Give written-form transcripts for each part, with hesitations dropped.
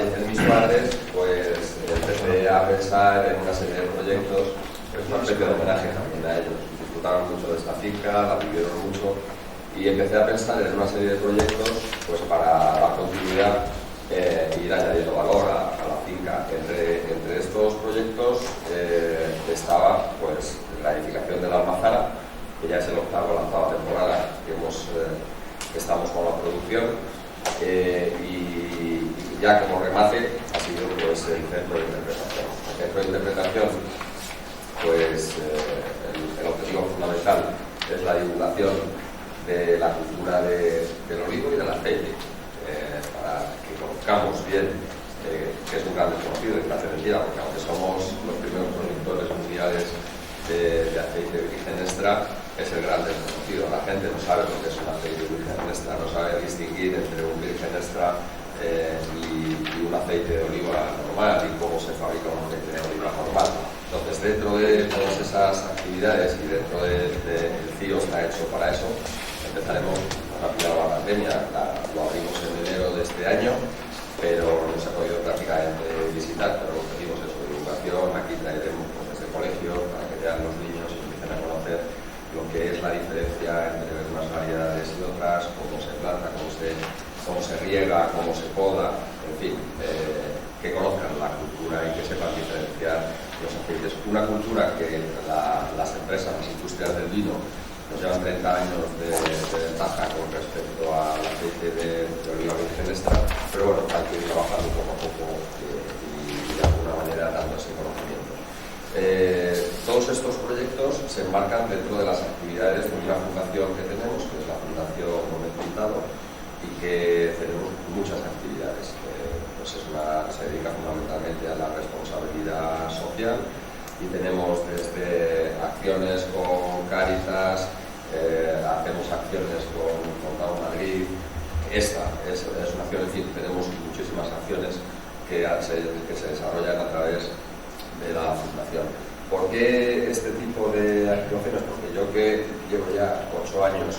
fallecen mis padres, pues empecé a pensar en una serie de proyectos, es una especie de homenaje también a ellos. Disfrutaron mucho de esta finca, la vivieron mucho, y empecé a pensar en una serie de proyectos pues para la continuidad ir añadiendo valor a la finca. Entre estos proyectos estaba pues la edificación de la Almazara, que ya es el octavo, la octava temporada que estamos con la producción, y ya como remate ha sido pues el centro de interpretación. El centro de interpretación, pues el objetivo fundamental es la divulgación de la cultura del olivo y del aceite, para que conozcamos bien que es un gran desconocido y parece mentira, porque aunque somos los primeros productores mundiales de aceite virgen extra, es el gran desconocido. La gente no sabe lo que es un aceite virgen extra, no sabe distinguir entre un virgen extra y un aceite de oliva normal, y cómo se fabrica un aceite de oliva normal. Entonces, dentro de todas esas actividades y dentro del CIO está hecho para eso, empezaremos a aplicar la pandemia. Lo abrimos en enero de este año, pero no se ha podido prácticamente visitar, pero lo que dimos es su divulgación. Aquí traeremos pues, desde colegios para que vean los niños y empiecen a conocer lo que es la diferencia entre unas variedades y otras, cómo se planta, cómo se riega, cómo se poda, en fin, que conozcan la cultura y que sepan diferenciar los aceites. Una cultura que las empresas, las industrias del vino, nos llevan 30 años de ventaja con respecto al aceite de oliva virgen extra, pero bueno, hay que ir trabajando poco a poco y de alguna manera dando ese conocimiento. Todos estos proyectos se enmarcan dentro de las actividades de una fundación que tenemos, que es la Fundación Momento Pintado, y que tenemos muchas actividades. Pues se dedica fundamentalmente a la responsabilidad social, y tenemos desde acciones con Cáritas, hacemos acciones con Down Madrid. Esta es una acción, en fin, tenemos muchísimas acciones que se desarrollan a través de la fundación. ¿Por qué este tipo de actuaciones? Porque yo, que llevo ya 8 años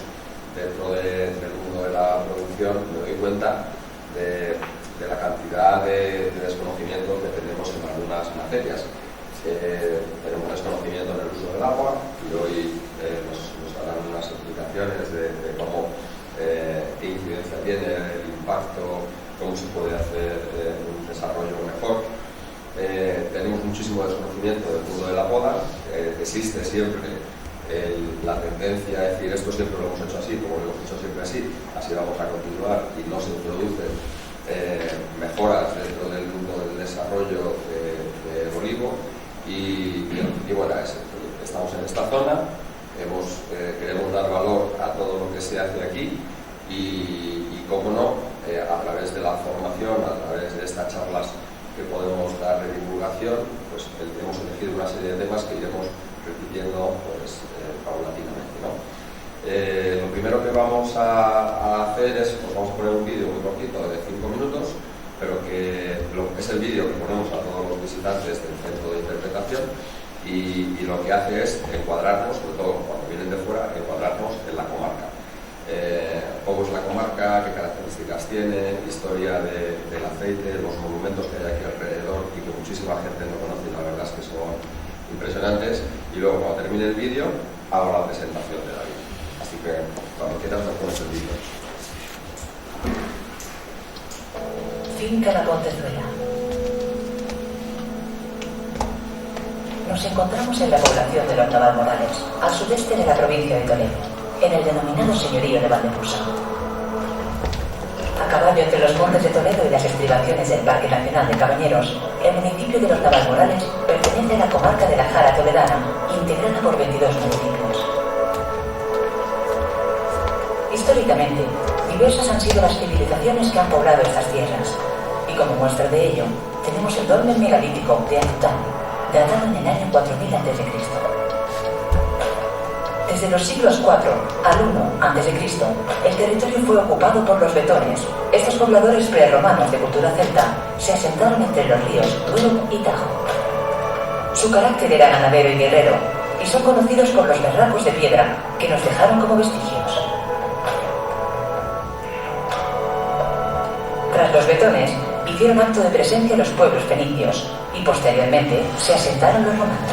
dentro del mundo de la producción, me doy cuenta de la cantidad de desconocimiento que tenemos en algunas materias. Tenemos desconocimiento en el uso del agua, y hoy nos harán unas explicaciones de cómo, qué incidencia tiene el impacto, cómo se puede hacer un desarrollo mejor. Tenemos muchísimo desconocimiento del mundo de la poda. Existe siempre la tendencia a decir esto siempre lo hemos hecho así, como lo hemos hecho siempre así vamos a continuar, y no se introducen mejoras dentro del mundo del desarrollo del olivo. Y bueno, estamos en esta zona, queremos dar valor a todo lo que se hace aquí, y cómo no, a través de la formación, a través de estas charlas que podemos dar de divulgación, pues hemos elegido una serie de temas que iremos repitiendo pues, paulatinamente, ¿no? Lo primero que vamos a hacer es, pues vamos a poner un vídeo muy cortito de 5 minutos, pero que es el vídeo que ponemos a todos los visitantes del centro de interpretación, y lo que hace es encuadrarnos, sobre todo cuando vienen de fuera, encuadrarnos en la comarca. Cómo es la comarca, qué características tiene, historia del aceite, los monumentos que hay aquí alrededor y que muchísima gente no conoce, y la verdad es que son impresionantes. Y luego, cuando termine el vídeo, hago la presentación de David. Así que cuando quieras nos pones el vídeo. Finca La Contezuela. Nos encontramos en la población de los Navalmorales, al sudeste de la provincia de Toledo, en el denominado señorío de Valdepusa. A caballo entre los montes de Toledo y las estribaciones del Parque Nacional de Cabañeros, el municipio de los Navalmorales pertenece a la comarca de la Jara Toledana, integrada por 22 municipios. Históricamente, diversas han sido las civilizaciones que han poblado estas tierras, y como muestra de ello, tenemos el dolmen megalítico de Antután, datado en el año 4000 a.C. Desde los siglos IV al I a.C., el territorio fue ocupado por los vetones. Estos pobladores prerromanos de cultura celta se asentaron entre los ríos Duero y Tajo. Su carácter era ganadero y guerrero, y son conocidos por los berracos de piedra que nos dejaron como vestigios. Tras los betones, hicieron acto de presencia los pueblos fenicios y posteriormente se asentaron los romanos.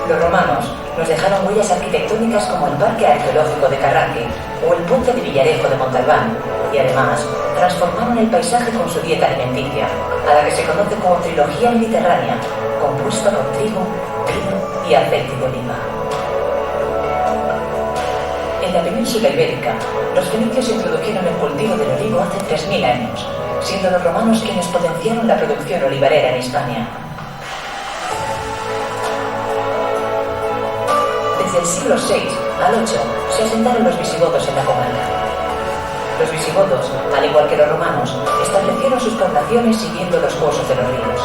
Los romanos nos dejaron huellas arquitectónicas como el Parque Arqueológico de Carranque o el Puente de Villarejo de Montalbán, y además transformaron el paisaje con su dieta alimenticia, a la que se conoce como trilogía mediterránea, compuesta por trigo, vino y aceite de oliva. En la península ibérica, los fenicios introdujeron el cultivo del olivo hace 3000 años, siendo los romanos quienes potenciaron la producción olivarera en Hispania. Desde el siglo VI al VIII se asentaron los visigodos en la comarca. Los visigodos, al igual que los romanos, establecieron sus poblaciones siguiendo los cursos de los ríos.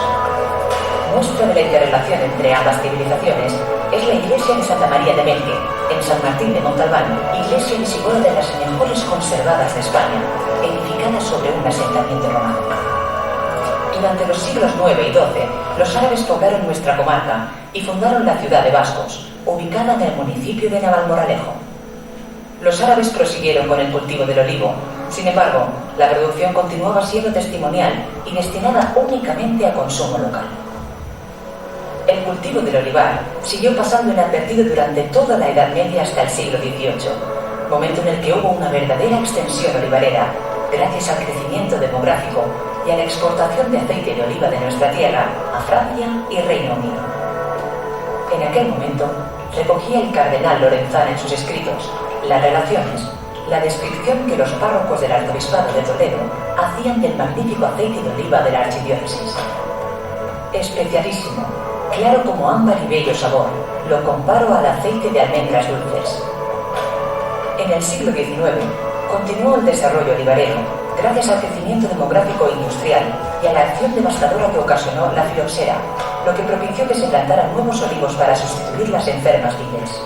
Muestra de la interrelación entre ambas civilizaciones es la iglesia de Santa María de Melque, en San Martín de Montalbán, iglesia visigoda de las mejores conservadas de España, edificada sobre un asentamiento romano. Durante los siglos IX y XII, los árabes poblaron nuestra comarca y fundaron la ciudad de Bascos, ubicada en el municipio de Navalmoral. Los árabes prosiguieron con el cultivo del olivo. Sin embargo, la producción continuaba siendo testimonial y destinada únicamente a consumo local. El cultivo del olivar siguió pasando inadvertido durante toda la Edad Media hasta el siglo XVIII, momento en el que hubo una verdadera extensión olivarera gracias al crecimiento demográfico y a la exportación de aceite de oliva de nuestra tierra a Francia y Reino Unido. En aquel momento, recogía el cardenal Lorenzana en sus escritos las relaciones, la descripción que los párrocos del arzobispado de Toledo hacían del magnífico aceite de oliva de la archidiócesis. Especialísimo, claro como ámbar y bello sabor, lo comparo al aceite de almendras dulces. En el siglo XIX continuó el desarrollo olivarero gracias al crecimiento demográfico e industrial y a la acción devastadora que ocasionó la filoxera, lo que propició que se plantaran nuevos olivos para sustituir las enfermas vides.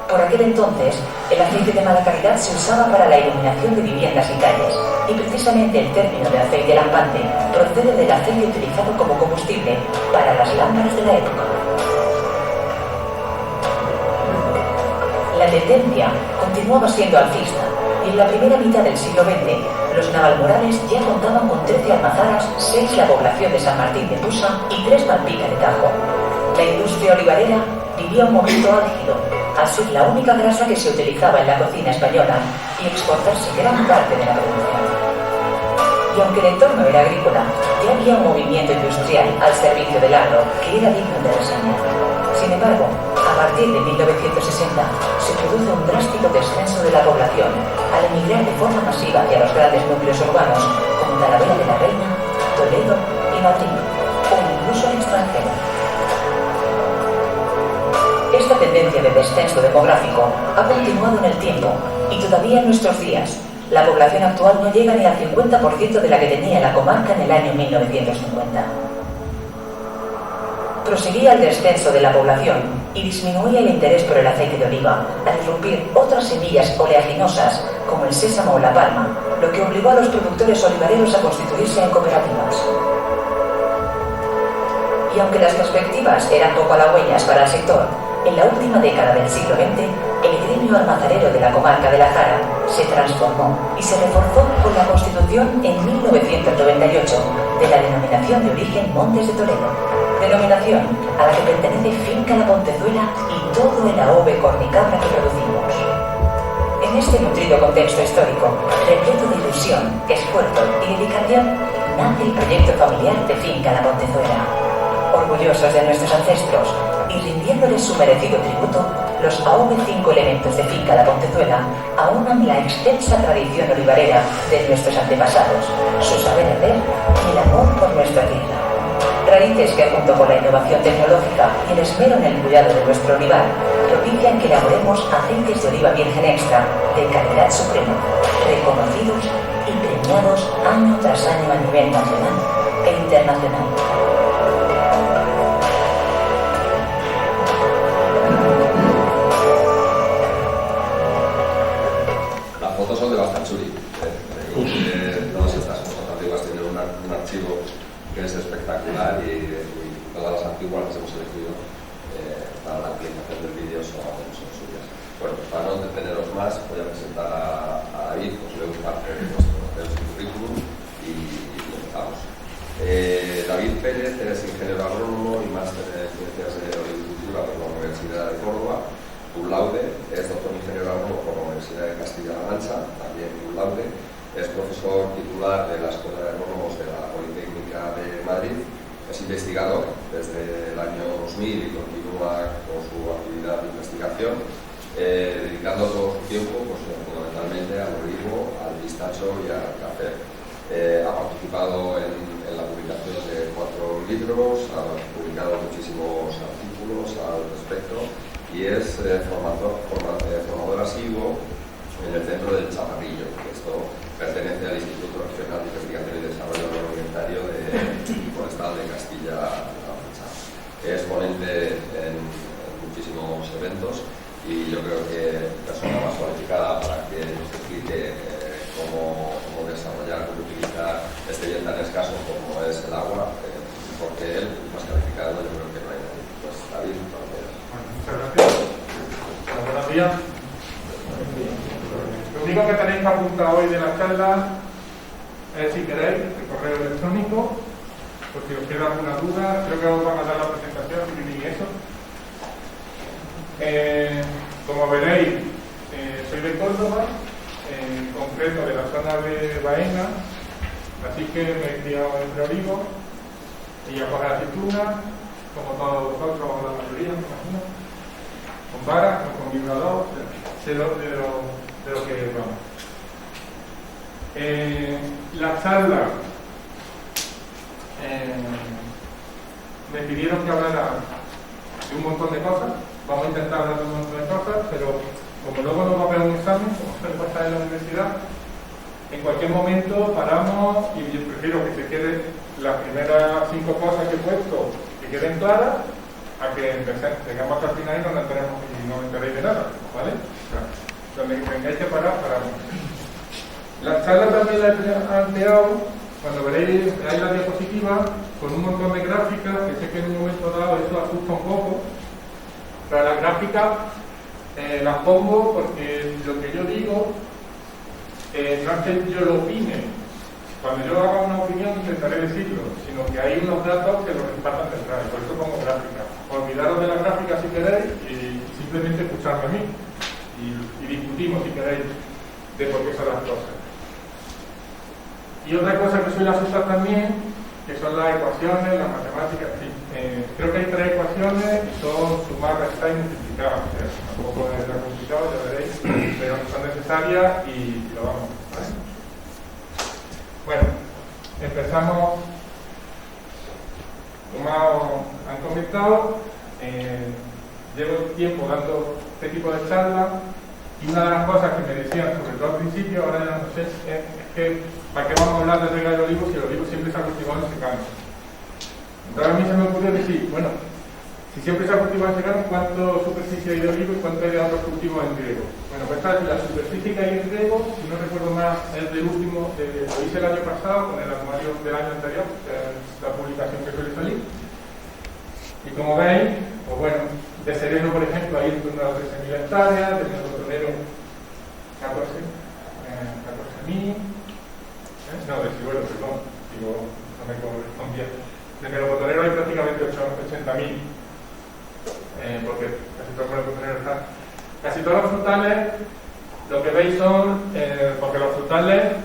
Por aquel entonces, el aceite de mala calidad se usaba para la iluminación de viviendas y calles, y precisamente el término de aceite lampante procede del aceite utilizado como combustible para las lámparas de la época. La tendencia continuaba siendo alcista, y en la primera mitad del siglo XX, los navalmorales ya contaban con 13 almazaras, 6 la población de San Martín de Pusa y 3 Malpica de Tajo. La industria olivarera vivía un momento álgido, al ser la única grasa que se utilizaba en la cocina española y exportarse gran parte de la producción. Y aunque el entorno era agrícola, ya había un movimiento industrial al servicio del agro que era digno de reseña. Sin embargo, a partir de 1960 se produce un drástico descenso de la población al emigrar de forma masiva hacia los grandes núcleos urbanos como Talavera de la Reina, Toledo y Madrid, o incluso el extranjero. Esta tendencia de descenso demográfico ha continuado en el tiempo y todavía en nuestros días. La población actual no llega ni al 50% de la que tenía la comarca en el año 1950. Proseguía el descenso de la población y disminuía el interés por el aceite de oliva, al irrumpir otras semillas oleaginosas como el sésamo o la palma, lo que obligó a los productores olivareros a constituirse en cooperativas. Y aunque las perspectivas eran poco halagüeñas para el sector, en la última década del siglo XX, el gremio almazarero de la comarca de la Jara se transformó y se reforzó con la constitución en 1998 de la denominación de origen Montes de Toledo, denominación a la que pertenece Finca La Pontezuela y todo el AOVE cornicabra que producimos. En este nutrido contexto histórico, repleto de ilusión, esfuerzo y dedicación, nace el proyecto familiar de Finca La Pontezuela. Orgullosos de nuestros ancestros y rindiéndoles su merecido tributo, los AOVE 5 elementos de Finca La Pontezuela aunan la extensa tradición olivarera de nuestros antepasados, su saber hacer y el amor por nuestra tierra. Raíces que, junto con la innovación tecnológica y el esmero en el cuidado de nuestro olivar, propician que elaboremos aceites de oliva virgen extra de calidad suprema, reconocidos y premiados año tras año a nivel nacional e internacional. Las fotos son de Bastanchuri. Todas estas fotos antiguas tienen un archivo que es espectacular y todas las antiguas las hemos elegido para la utilización del vídeo son suyas. Bueno, para no deteneros más, voy a presentar a David, os leo parte de nuestro David Pérez es ingeniero agrónomo y máster en ciencias de agricultura por la Universidad de Córdoba. Cum laude, es doctor ingeniero agrónomo por la Universidad de Castilla-La Mancha, también cum laude. Es profesor titular de la Escuela de Agrónomos de la Politécnica de Madrid. Es investigador desde el año 2000 y continúa con su actividad de investigación, dedicando todo su tiempo pues, fundamentalmente al olivo, al pistacho y al café. Ha participado en la publicación de 4 libros, ha publicado muchísimos artículos al respecto y es formador asiduo en el Centro del Chaparrillo, que esto pertenece al Instituto Regional de Investigación y Desarrollo Agroalimentario Forestal de Castilla-La Mancha. Es ponente en muchísimos eventos y yo creo que persona más cualificada para que nos explique cómo desarrollar, cómo utilizar este bien tan escaso como es el agua, porque él, más calificado, yo creo que no hay nadie. Pues David, muchas gracias. Buenos días. Lo único que tenéis que apuntar hoy de la charla es, si queréis, el correo electrónico, por si os queda alguna duda. Creo que os van a dar la presentación, imprimir eso. Como veréis, soy de Córdoba, en concreto de la zona de Baena, así que me he criado entre olivos y a coger aceituna, como todos vosotros, la mayoría, me imagino, con varas, con vibrador, sé de lo que vamos. La charla me pidieron que hablara de un montón de cosas. Vamos a intentar hablar de un montón de cosas, pero como luego no va a haber un examen, como se pasa en la universidad, en cualquier momento paramos y yo prefiero que se queden las primeras 5 cosas que he puesto que queden claras a que llegamos hasta el final y no nos enteréis de nada, ¿vale? O sea, donde tengáis que parar, paramos. La charla también la he planteado, cuando veréis ahí la diapositiva, con un montón de gráficas, que sé que en un momento dado eso asusta un poco, pero las gráficas las pongo porque lo que yo digo no es que yo lo opine. Cuando yo haga una opinión intentaré decirlo, sino que hay unos datos que lo respaldan detrás, por eso pongo gráficas. Olvidaros de la gráfica si queréis y simplemente escucharme a mí y discutimos si queréis de por qué son las cosas. Y otra cosa que suele asustar también, que son las ecuaciones, las matemáticas, en fin. Creo que hay 3 ecuaciones y son sumar, restar y multiplicar. O sea, tampoco es tan complicado, ya veréis, pero son necesarias y lo vamos, ¿vale? Bueno, empezamos. Como han comentado, llevo tiempo dando este tipo de charlas y una de las cosas que me decían, sobre todo al principio, ahora ya no sé, es que ¿para qué vamos a hablar de riega de olivos si el olivo siempre se ha cultivado en secano? Entonces a mí se me ocurrió decir, bueno, si siempre se ha cultivado en secano, ¿cuánto superficie hay de olivo y cuánto hay de otros cultivos en riego? Bueno, pues la superficie que hay en riego, si no recuerdo más, es del último, lo hice el año pasado con el anuario del año anterior, que es la publicación que suele salir. Y como veis, pues bueno, de sereno, por ejemplo, hay en torno a 13.000 hectáreas, de melocotonero 14.000. No, de ciruelo, perdón, digo, no me correspondía. De melocotonero hay prácticamente 80.000, porque casi todos los melocotoneros están. Casi todos los frutales, lo que veis son, porque los frutales,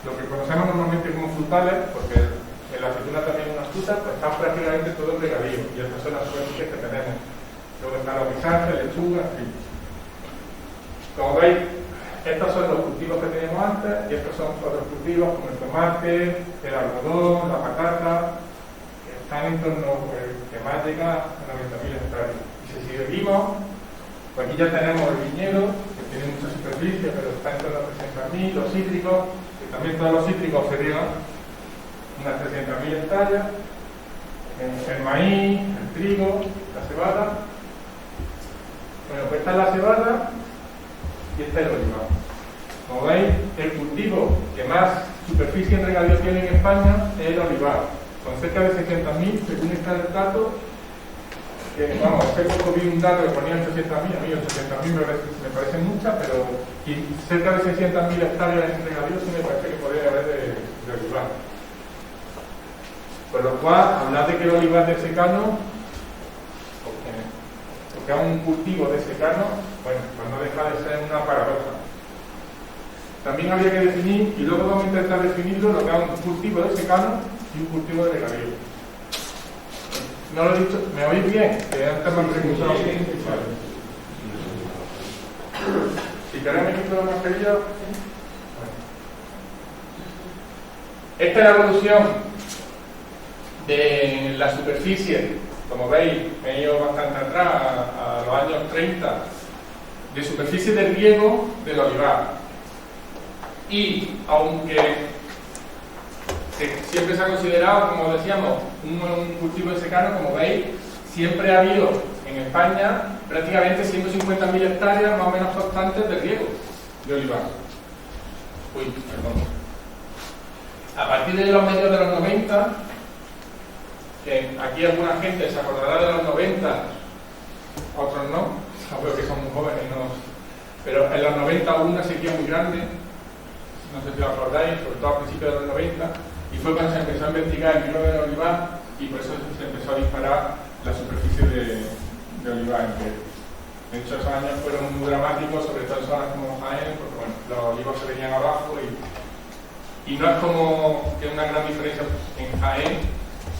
lo que conocemos normalmente como frutales, porque en la aceituna también unas frutas, pues están prácticamente todos en regadío, y estas son las superficies que tenemos. Luego están los guisantes, lechuga, en fin. Como veis, estos son los cultivos que teníamos antes y estos son otros cultivos como el tomate, el algodón, la patata, que están en torno, pues, que más llega a 90.000 hectáreas. Y si seguimos, pues aquí ya tenemos el viñedo, que tiene mucha superficie, pero está en torno a 300.000, los cítricos, que también todos los cítricos serían unas 300.000 hectáreas, el maíz, el trigo, la cebada. Bueno, pues esta es la cebada y este es el olivar. Como veis, el cultivo que más superficie en regadío tiene en España es el olivar, con cerca de 600.000, según está el dato, que vamos, hace poco vi un dato que ponía 800.000, a mí 800.000 me parece muchas, pero cerca de 600.000 hectáreas en regadío sí me parece que podría haber de olivar. Con lo cual, hablar de que el olivar de secano, porque es un cultivo de secano, bueno, pues no deja de ser una paradoja. También habría que definir, y luego vamos a intentar definirlo, lo que es un cultivo de secano y un cultivo de regadío. No lo he dicho, ¿me oís bien? Que antes me han preguntado. Si queréis me quito la mascarilla. Bueno. Esta es la evolución de la superficie, como veis, me he ido bastante atrás, a los años 30, de superficie de riego del olivar. Y aunque siempre se ha considerado, como decíamos, un cultivo de secano, como veis, siempre ha habido en España prácticamente 150.000 hectáreas más o menos constantes de riego de olivar. Uy, perdón. A partir de los medios de los 90, que aquí alguna gente se acordará de los 90, otros no veo que son muy jóvenes, no, pero en los 90 hubo una sequía muy grande, no sé si os acordáis, sobre todo a principios de los 90, y fue cuando se empezó a investigar el vino del olivar y por eso se empezó a disparar la superficie de olivar entero. De hecho, esos años fueron muy dramáticos, sobre todo en zonas como Jaén, porque bueno, los olivos se venían abajo y no es como que una gran diferencia en Jaén.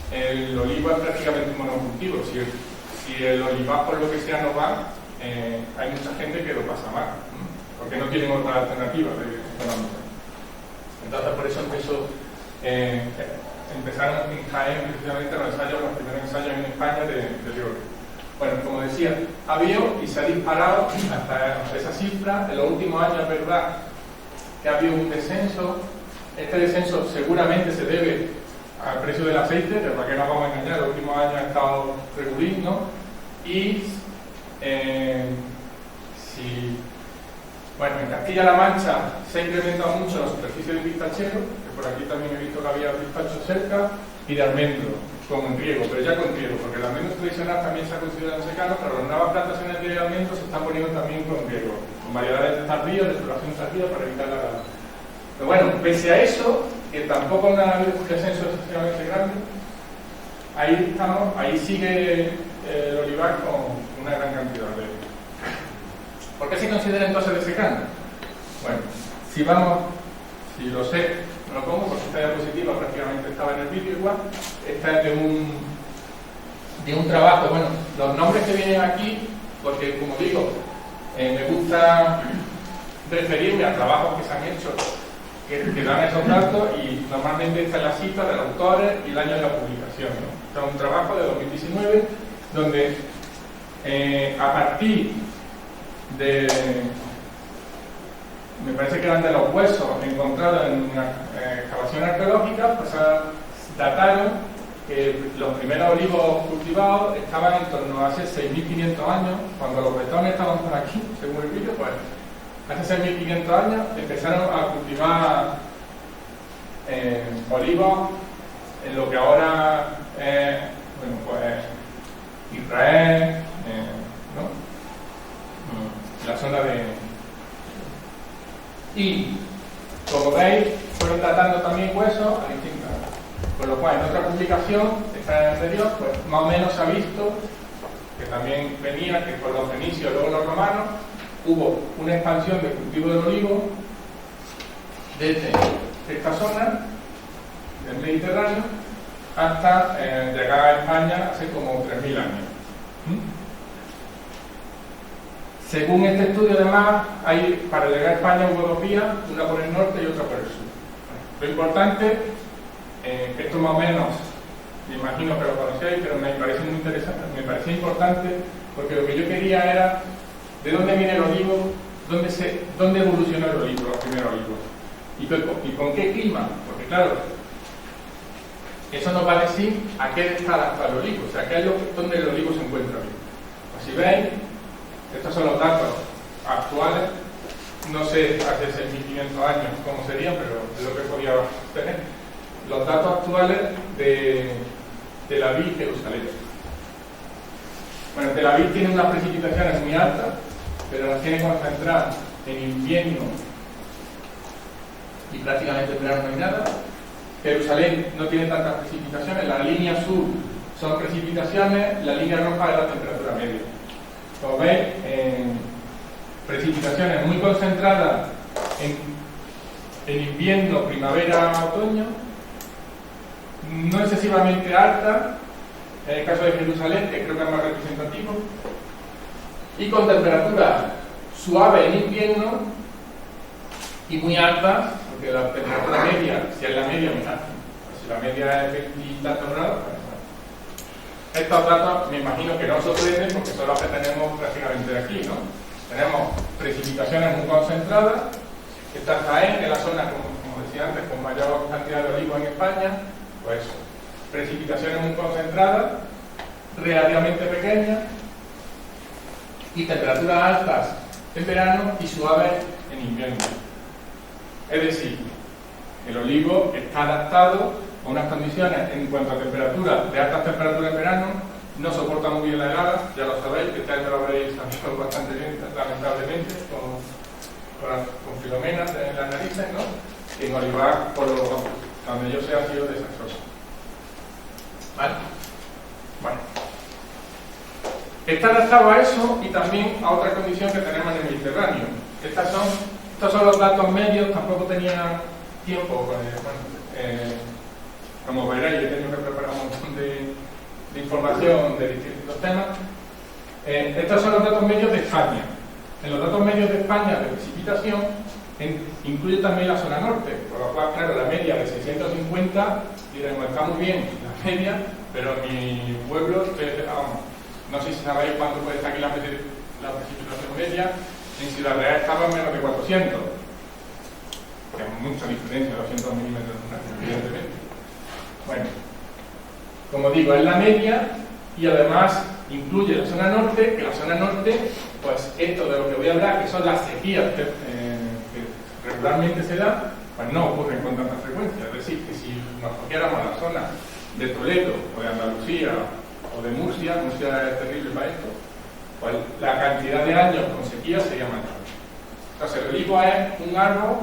El olivo es prácticamente un monocultivo. Si el olivar por lo que sea no va, hay mucha gente que lo pasa mal, porque no tienen otra alternativa económica. Entonces por eso empezaron en Jaén precisamente los primeros ensayos en España de riego. Bueno, como decía, ha habido y se ha disparado hasta esa cifra. En los últimos años es verdad que ha habido un descenso. Este descenso seguramente se debe al precio del aceite, pero para qué nos vamos a engañar, los últimos años ha estado regulín, ¿no? Y bueno, en Castilla-La Mancha se ha incrementado mucho la superficie de pistachero, que por aquí también he visto que había pistacho cerca, y de almendro, con riego, pero ya con riego, porque el almendro tradicional también se ha considerado secano, pero las nuevas plantaciones de almendro se están poniendo también con riego, con variedades tardías, de floración tardía para evitar la grada. Pero bueno, pese a eso, que tampoco ha habido un descenso excesivamente grande, ahí sigue el olivar con una gran cantidad de... ¿Por qué se considera entonces de secano? Bueno, si lo sé, no lo pongo porque esta diapositiva prácticamente estaba en el vídeo igual. Esta es de un trabajo. Bueno, los nombres que vienen aquí, porque como digo, me gusta referirme a trabajos que se han hecho que dan esos datos y normalmente está en la cita de los autores y el año de la publicación, ¿no? Este es un trabajo de 2019 donde a partir de, me parece que eran de los huesos encontrados en una excavación arqueológica, pues dataron que los primeros olivos cultivados estaban en torno a hace 6.500 años, cuando los bretones estaban por aquí, según el vídeo, pues hace 6.500 años empezaron a cultivar olivos en lo que ahora es, bueno, pues Israel, ¿no? La zona de... Y, como veis, fueron datando también huesos a distintas. Con lo cual, en otra publicación, esta en el anterior, pues más o menos se ha visto que también venía que con los fenicios y luego los romanos hubo una expansión del cultivo del olivo desde esta zona del Mediterráneo hasta llegar a España hace como 3.000 años. Según este estudio, además, para llegar a España hubo dos vías, una por el norte y otra por el sur. Lo importante, esto más o menos, me imagino que lo conocéis, pero me parece muy interesante, me parecía importante, porque lo que yo quería era de dónde viene el olivo, dónde evolucionó el olivo, los primeros olivos, y con qué clima, porque claro, eso nos va a decir a qué está adaptado el olivo, o sea, dónde el olivo se encuentra bien. Pues si veis, estos son los datos actuales, no sé hace 6.500 años cómo serían, pero es lo que podía tener. Los datos actuales de Tel Aviv y Jerusalén. Bueno, Tel Aviv tiene unas precipitaciones muy altas, pero las tiene concentradas en invierno y prácticamente en verano no hay nada. Jerusalén no tiene tantas precipitaciones, la línea azul son precipitaciones, la línea roja es la temperatura media. Como veis, precipitaciones muy concentradas en invierno, primavera, otoño, no excesivamente altas, en el caso de Jerusalén, que creo que es más representativo, y con temperaturas suaves en invierno y muy altas, porque la temperatura media, si es la media, si la media es 20 y tantos grados, pues, estos datos me imagino que no sorprenden porque son los que tenemos prácticamente aquí, ¿no? Tenemos precipitaciones muy concentradas, esta Jaén, que es la zona, como decía antes, con mayor cantidad de olivos en España, pues precipitaciones muy concentradas, relativamente pequeñas, y temperaturas altas en verano y suaves en invierno. Es decir, el olivo está adaptado a unas condiciones en cuanto a temperatura, de altas temperaturas en verano, no soporta muy bien la helada, ya lo sabéis, que este año lo habréis sabido bastante bien, lamentablemente, con Filomena en las narices, ¿no? Y en olivar, por donde yo sé, ha sido desastroso. ¿Vale? Bueno. Está adaptado a eso y también a otra condición que tenemos en el Mediterráneo. Estos son los datos medios, tampoco tenía tiempo, como veréis, he tenido que preparar un montón de información de distintos temas. Estos son los datos medios de España. En los datos medios de España de precipitación incluye también la zona norte, por lo cual, claro, la media de 650, diremos, está muy bien la media, pero en mi pueblo, no sé si sabéis cuánto puede estar aquí la precipitación media, en Ciudad Real estaba en menos de 400, que es mucha diferencia, 200 milímetros de un año, evidentemente. Bueno, como digo, es la media y además incluye la zona norte, que la zona norte, pues esto de lo que voy a hablar, que son las sequías que regularmente se dan, pues no ocurren con tanta frecuencia. Es decir, que si nos cogiéramos la zona de Toledo o de Andalucía o de Murcia es terrible para esto, pues la cantidad de años con sequía sería mayor. Entonces el olivo es un árbol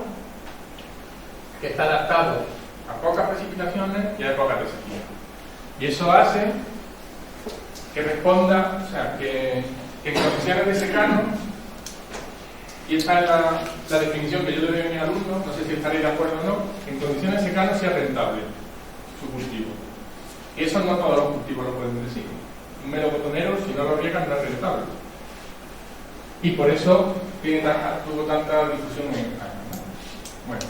que está adaptado a pocas precipitaciones y a épocas de sequía. Y eso hace que responda, o sea, que en condiciones de secano, y esta es la definición que yo le doy a mis alumnos, no sé si estaréis de acuerdo o no, en condiciones de secano sea rentable su cultivo. Y eso no todos los cultivos lo pueden decir. Un melocotonero, si no lo riegan, no es rentable. Y por eso tuvo tanta difusión en España, ¿no? Bueno,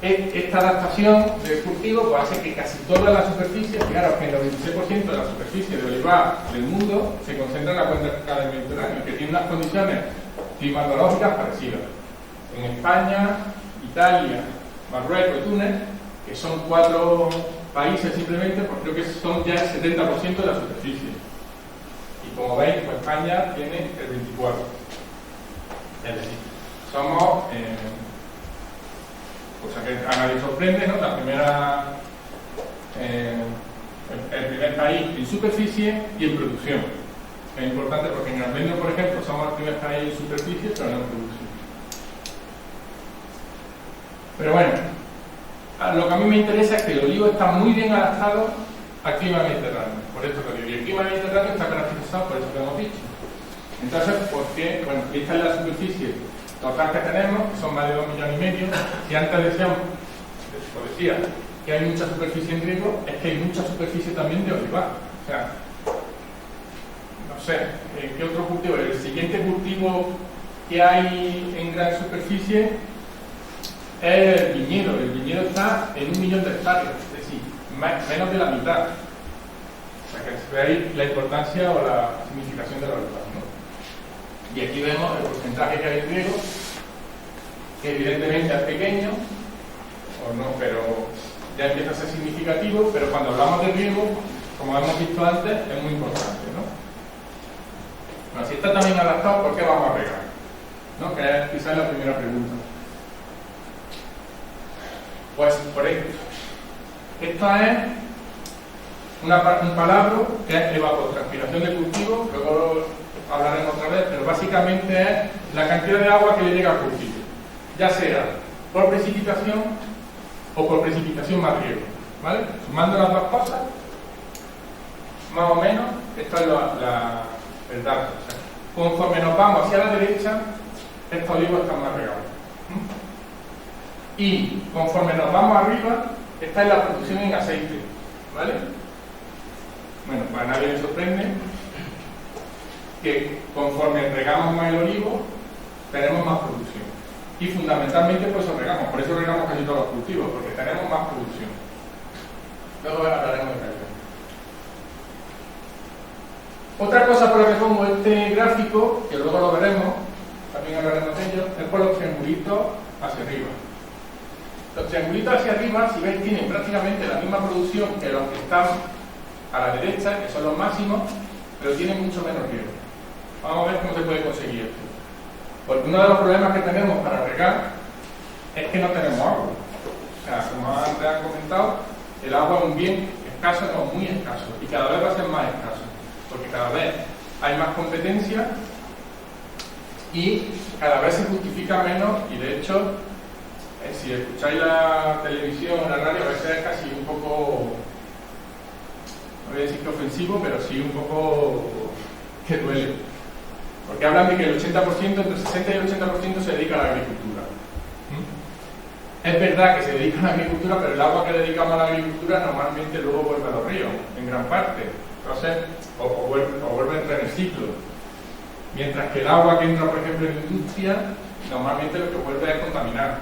esta adaptación del cultivo pues, hace que casi toda la superficie, fijaros que el 96% de la superficie de olivar del mundo se concentra en la cuenca del Mediterráneo, que tiene unas condiciones climatológicas parecidas. En España, Italia, Marruecos y Túnez, que son 4 países simplemente, pues creo que son ya el 70% de la superficie. Y como veis, pues España tiene el 24%. Es decir, somos... cosa que a nadie sorprende, ¿no? El primer país en superficie y en producción. Es importante porque en Almendro, por ejemplo, somos el primer país en superficie, pero no en producción. Pero bueno, lo que a mí me interesa es que el olivo está muy bien adaptado al clima mediterráneo. Por esto que digo, y el clima mediterráneo está caracterizado por eso que hemos dicho. Entonces, ¿por qué? Bueno, esta es la superficie total que tenemos, que son más de 2,5 millones. Si antes decíamos, os decía, que hay mucha superficie en riego, es que hay mucha superficie también de olivar. O sea, no sé, ¿qué otro cultivo? El siguiente cultivo que hay en gran superficie es el viñedo. El viñedo está en 1 millón de hectáreas, es decir, menos de la mitad. O sea, que veis la importancia o la significación de la olivar, ¿no? Y aquí vemos el porcentaje que hay en riego, que evidentemente es pequeño, o no, pero ya empieza a ser significativo, pero cuando hablamos de riego, como hemos visto antes, es muy importante, ¿no? Bueno, si está también adaptado, ¿por qué vamos a regar? ¿No? Que es quizás la primera pregunta. Pues por esto. Esta es un palabra que es evapotranspiración de cultivo, luego hablaremos otra vez, pero básicamente es la cantidad de agua que le llega al cultivo, ya sea por precipitación o por precipitación más riego, ¿vale? Sumando las dos cosas, más o menos, esto es el dato. O sea, conforme nos vamos hacia la derecha, estos olivos están más regados. Y conforme nos vamos arriba, esta es la producción en aceite, ¿vale? Bueno, para nadie le sorprende que conforme regamos más el olivo, tenemos más producción. Y fundamentalmente por eso regamos casi todos los cultivos, porque tenemos más producción. Luego hablaremos de calidad. Otra cosa por la que pongo este gráfico, que luego lo veremos, también hablaremos de ello, es por los triangulitos hacia arriba. Los triangulitos hacia arriba, si veis, tienen prácticamente la misma producción que los que están a la derecha, que son los máximos, pero tienen mucho menos riego. Vamos a ver cómo se puede conseguir esto. Porque uno de los problemas que tenemos para regar es que no tenemos agua. O sea, como antes han comentado, el agua es un bien escaso, no, muy escaso, y cada vez va a ser más escaso, porque cada vez hay más competencia y cada vez se justifica menos, y de hecho, si escucháis la televisión o la radio, a veces es casi un poco, no voy a decir que ofensivo, pero sí un poco que duele. Porque hablan de que el 80%, entre el 60 y el 80% se dedica a la agricultura. Es verdad que se dedica a la agricultura, pero el agua que dedicamos a la agricultura normalmente luego vuelve a los ríos, en gran parte. Entonces, o vuelve a entrar en el ciclo. Mientras que el agua que entra, por ejemplo, en la industria, normalmente lo que vuelve es contaminar.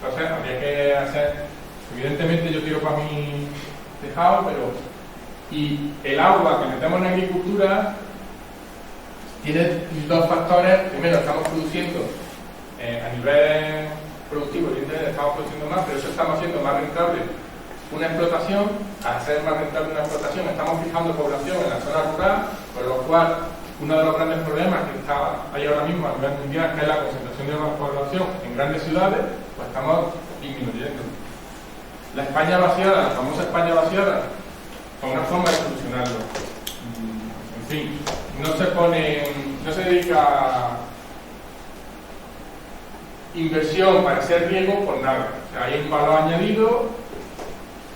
Entonces, habría que hacer... Evidentemente yo tiro para mi tejado, pero... Y el agua que metemos en la agricultura tiene dos factores. Primero, estamos produciendo a nivel productivo, evidentemente estamos produciendo más, pero eso estamos haciendo más rentable una explotación. Al ser más rentable una explotación, estamos fijando población en la zona rural, por lo cual uno de los grandes problemas que está ahí ahora mismo a nivel mundial, que es la concentración de la población en grandes ciudades, pues estamos disminuyendo. La España vaciada, la famosa España vaciada, con una forma de solucionarlo. En fin, no se dedica a inversión para hacer riego por nada. O sea, hay un valor añadido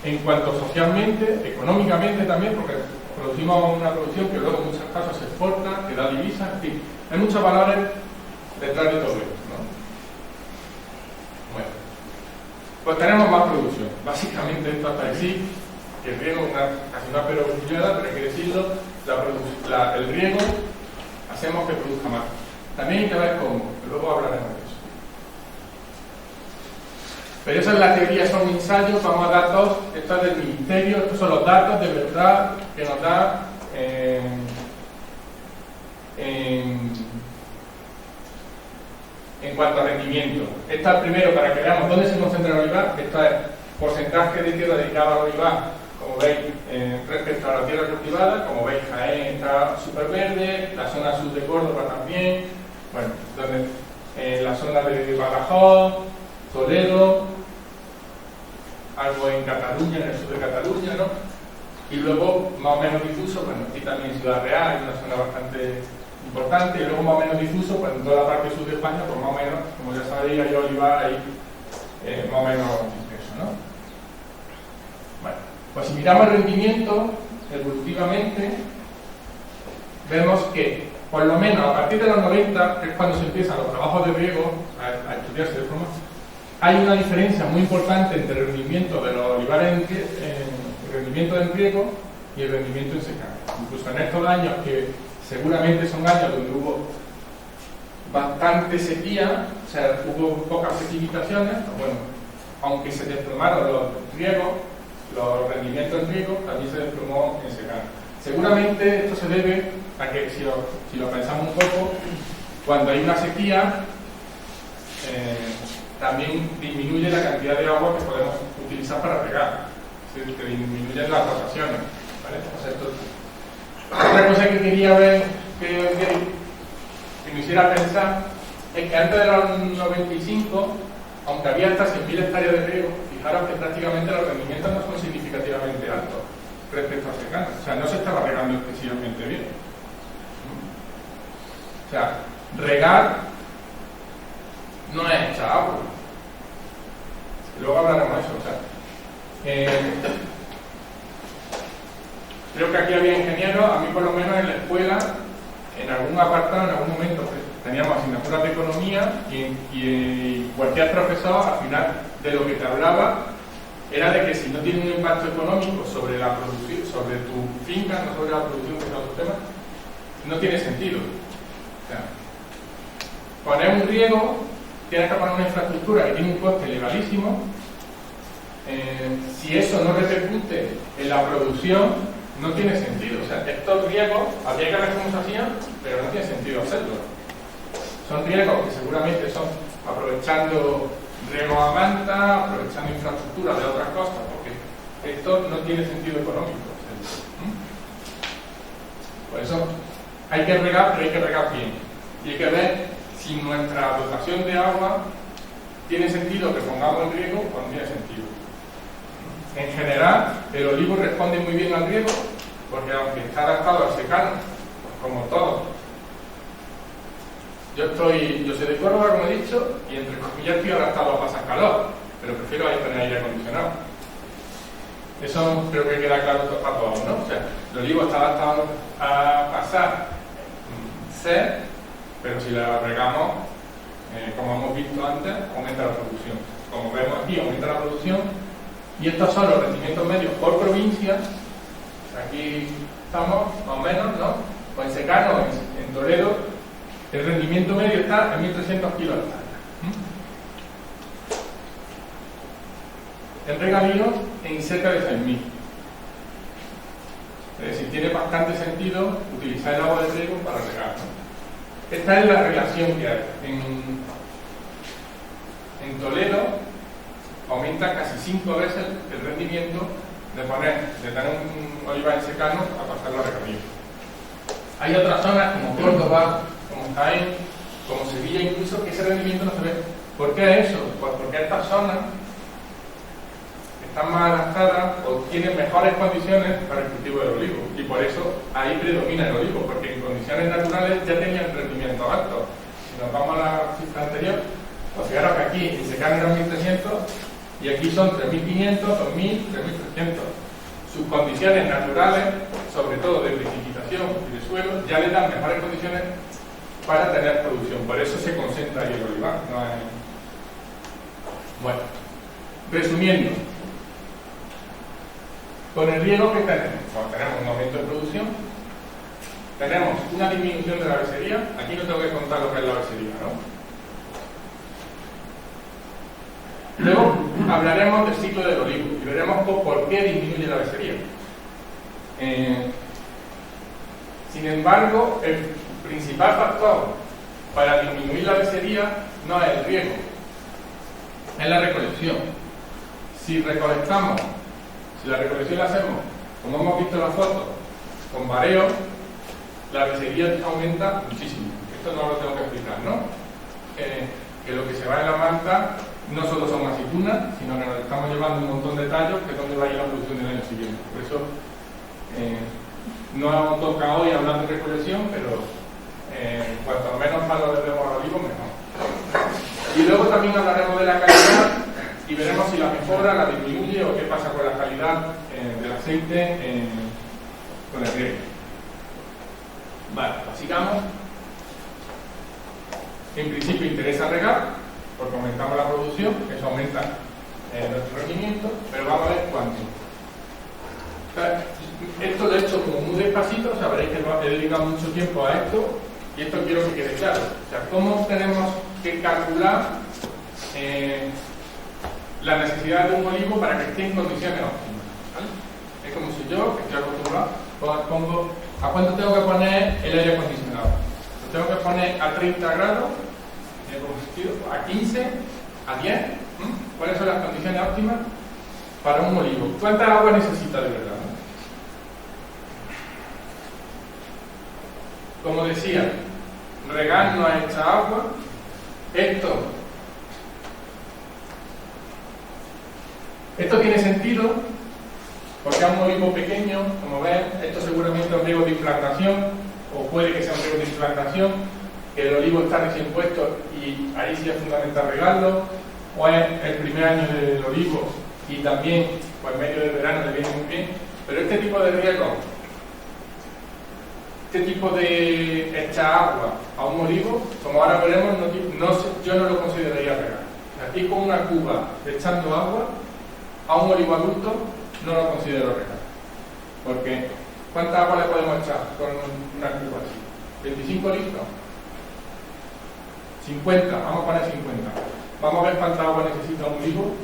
en cuanto socialmente, económicamente también, porque producimos una producción que luego en muchos casos se exporta, que da divisas, en fin, hay muchos valores detrás de todo esto, ¿no? Bueno, pues tenemos más producción. Básicamente esto hasta aquí, que el riego es casi una perogrullada, pero hay que decirlo, el riego hacemos que produzca más. También hay que ver cómo, luego hablaremos de eso. Pero esa es la teoría, son ensayos, vamos a datos, esto es del ministerio, estos son los datos de verdad que nos da en cuanto a rendimiento. Esta es primero para que veamos dónde se concentra el olivar. Esto es porcentaje de tierra dedicada al olivar, como veis, respecto a la tierra cultivada. Como veis, Jaén está súper verde, la zona sur de Córdoba también, bueno, la zona de Badajoz, Toledo, algo en Cataluña, en el sur de Cataluña, ¿no? Y luego, más o menos difuso, bueno, aquí también en Ciudad Real, hay una zona bastante importante, y luego más o menos difuso, pues en toda la parte sur de España, pues más o menos, como ya sabéis, hay olivar ahí, más o menos eso, ¿no? Bueno, pues si miramos el rendimiento, evolutivamente, vemos que, por lo menos a partir de los 90, que es cuando se empiezan los trabajos de riego a estudiarse de forma, hay una diferencia muy importante entre el rendimiento de los olivares el rendimiento en riego y el rendimiento en secano. Incluso en estos años, que seguramente son años donde hubo bastante sequía, o sea, hubo pocas precipitaciones, bueno, aunque se desplomaron los riegos, los rendimientos en riego, también se desplomó en secano. Seguramente esto se debe a que, si lo pensamos un poco, cuando hay una sequía, también disminuye la cantidad de agua que podemos utilizar para regar, se disminuyen las rotaciones, ¿vale? O sea, otra cosa que quería ver, que me hiciera pensar, es que antes de los 95, aunque había hasta 100.000 hectáreas de riego, fijaros que prácticamente los rendimientos no son significativamente altos respecto a secano. O sea, no se estaba regando excesivamente bien. O sea, regar no es echar agua. Luego hablaremos de eso. O sea, creo que aquí había ingenieros, a mí por lo menos en la escuela, en algún apartado, en algún momento, pues, teníamos asignaturas de economía y cualquier profesor, al final, de lo que te hablaba, era de que si no tiene un impacto económico sobre la producción, sobre tu finca, no sobre la producción de otros temas, no tiene sentido. O sea, poner un riego, tienes que poner una infraestructura que tiene un coste elevadísimo. Si eso no repercute en la producción, no tiene sentido. O sea, estos riegos, habría que ver cómo se hacían, pero no tiene sentido hacerlo. Son riegos que seguramente son aprovechando riego a manta, aprovechando infraestructura de otras cosas, porque esto no tiene sentido económico. Por eso hay que regar, pero hay que regar bien. Y hay que ver si nuestra dotación de agua tiene sentido que pongamos el riego o no tiene sentido. En general, el olivo responde muy bien al riego, porque aunque está adaptado al secano, pues como todo. Yo soy de Córdoba, como he dicho, y entre comillas estoy adaptado a pasar calor, pero prefiero ahí tener aire acondicionado. Eso creo que queda claro a todos, ¿no? O sea, el olivo está adaptado a pasar sed, pero si la regamos, como hemos visto antes, aumenta la producción. Como vemos aquí, aumenta la producción, y estos son los rendimientos medios por provincia. Aquí estamos, más o menos, ¿no? Pues en secano, en Toledo, el rendimiento medio está en 1.300 kilos hectárea. En regadío, en cerca de 6.000. Es decir, tiene bastante sentido utilizar el agua de riego para regar, ¿no? Esta es la relación que hay. En Toledo aumenta casi 5 veces el rendimiento de tener un olivar en secano a pasarlo a regadío. Hay otras zonas como Córdoba, como Jaén, como Sevilla incluso, que ese rendimiento no se ve. ¿Por qué eso? Pues porque estas zonas están más adaptadas o tienen mejores condiciones para el cultivo del olivo, y por eso ahí predomina el olivo, porque en condiciones naturales ya tenían rendimiento alto. Si nos vamos a la cifra anterior, pues fijaros que aquí en secano eran 1.300 y aquí son 3.500, 2.000, 3.300. Sus condiciones naturales, sobre todo de precipitación y de suelo, ya le dan mejores condiciones para tener producción. Por eso se concentra ahí el olivar. No es... Bueno, resumiendo, con el riego que tenemos, pues tenemos un aumento de producción, tenemos una disminución de la besería. Aquí no tengo que contar lo que es la besería, ¿no? Luego hablaremos del ciclo del olivo y veremos por qué disminuye la besería. Sin embargo, el principal factor para disminuir la besería no es el riego, es la recolección. Si la recolección la hacemos, como hemos visto en la foto, con bareo, la besería aumenta muchísimo. Esto no lo tengo que explicar, ¿no? Que lo que se va en la manta no solo son aceitunas, sino que nos estamos llevando un montón de tallos, que es donde va a ir la producción del año siguiente. Por eso no toca hoy hablar de recolección, pero cuanto menos valor le demos al olivo, mejor. Y luego también hablaremos de la calidad y veremos si la mejora, la disminuye o qué pasa con la calidad del aceite con el riego. Vale, pues sigamos. En principio interesa regar, porque aumentamos la producción, eso aumenta nuestro rendimiento, pero vamos a ver cuánto. O sea, esto lo he hecho como muy despacito, sabréis que he dedicado mucho tiempo a esto, y esto quiero que quede claro. O sea, ¿cómo tenemos que calcular la necesidad de un olivo para que esté en condiciones óptimas? ¿Vale? Es como si yo, que estoy acostumbrado, pongo ¿a cuánto tengo que poner el aire acondicionado? Lo tengo que poner a 30 grados, a 15, a 10. ¿Cuáles son las condiciones óptimas para un olivo? ¿Cuánta agua necesita de verdad? Como decía, regar no es echar agua. Esto tiene sentido porque a un olivo pequeño, como ven, esto seguramente es un riego de implantación, o puede que sea un riego de implantación, que el olivo está recién puesto y ahí sí es fundamental regarlo, o es el primer año del olivo y también pues medio de verano le viene muy bien, pero este tipo de riego, este tipo de echar agua a un olivo, como ahora veremos, yo no lo consideraría regar. Aquí con una cuba echando agua a un olivo adulto no lo considero regar, porque ¿cuánta agua le podemos echar con una cuba así? ¿25 litros? 50, vamos a poner 50. Vamos a ver cuánta agua necesita un olivo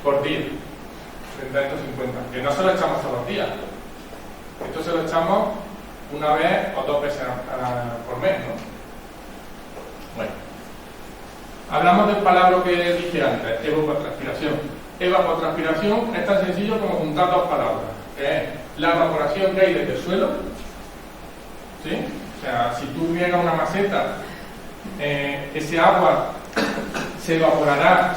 por día, frente a estos 50, que no se lo echamos todos los días, esto se lo echamos una vez o 2 veces por mes, ¿no? Bueno, hablamos del palabra que dije antes, evapotranspiración. Evapotranspiración es tan sencillo como juntar 2 palabras, que es la evaporación que hay desde el suelo, ¿sí? O sea, si tú riegas una maceta, ese agua se evaporará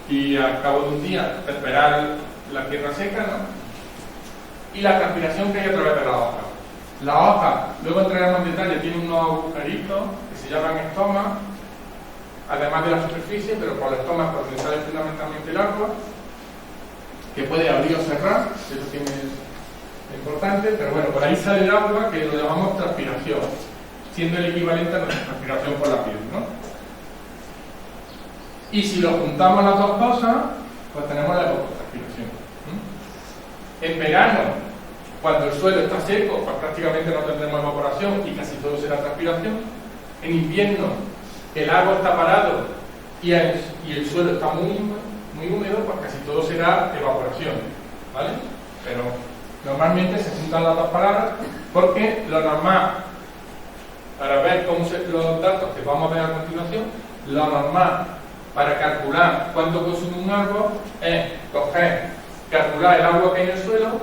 y al cabo de un día esperar la tierra seca, ¿no? Y la transpiración que hay a través de la hoja. La hoja, luego entraremos en detalle, tiene unos agujeritos que se llaman estomas, además de la superficie, pero por los estomas por donde sale fundamentalmente el agua, que puede abrir o cerrar, eso tiene importante, pero bueno, por ahí sale el agua que lo llamamos transpiración, siendo el equivalente a nuestra transpiración por la piel, ¿no? Y si lo juntamos las dos cosas, pues tenemos la evapotranspiración. En verano, cuando el suelo está seco, pues prácticamente no tendremos evaporación y casi todo será transpiración. En invierno, el agua está parado y el suelo está muy húmedo, pues casi todo será evaporación, ¿vale? Pero normalmente se juntan las dos palabras porque lo normal, para ver los datos que vamos a ver a continuación, lo normal para calcular cuánto consume un árbol es calcular el agua que hay en el suelo,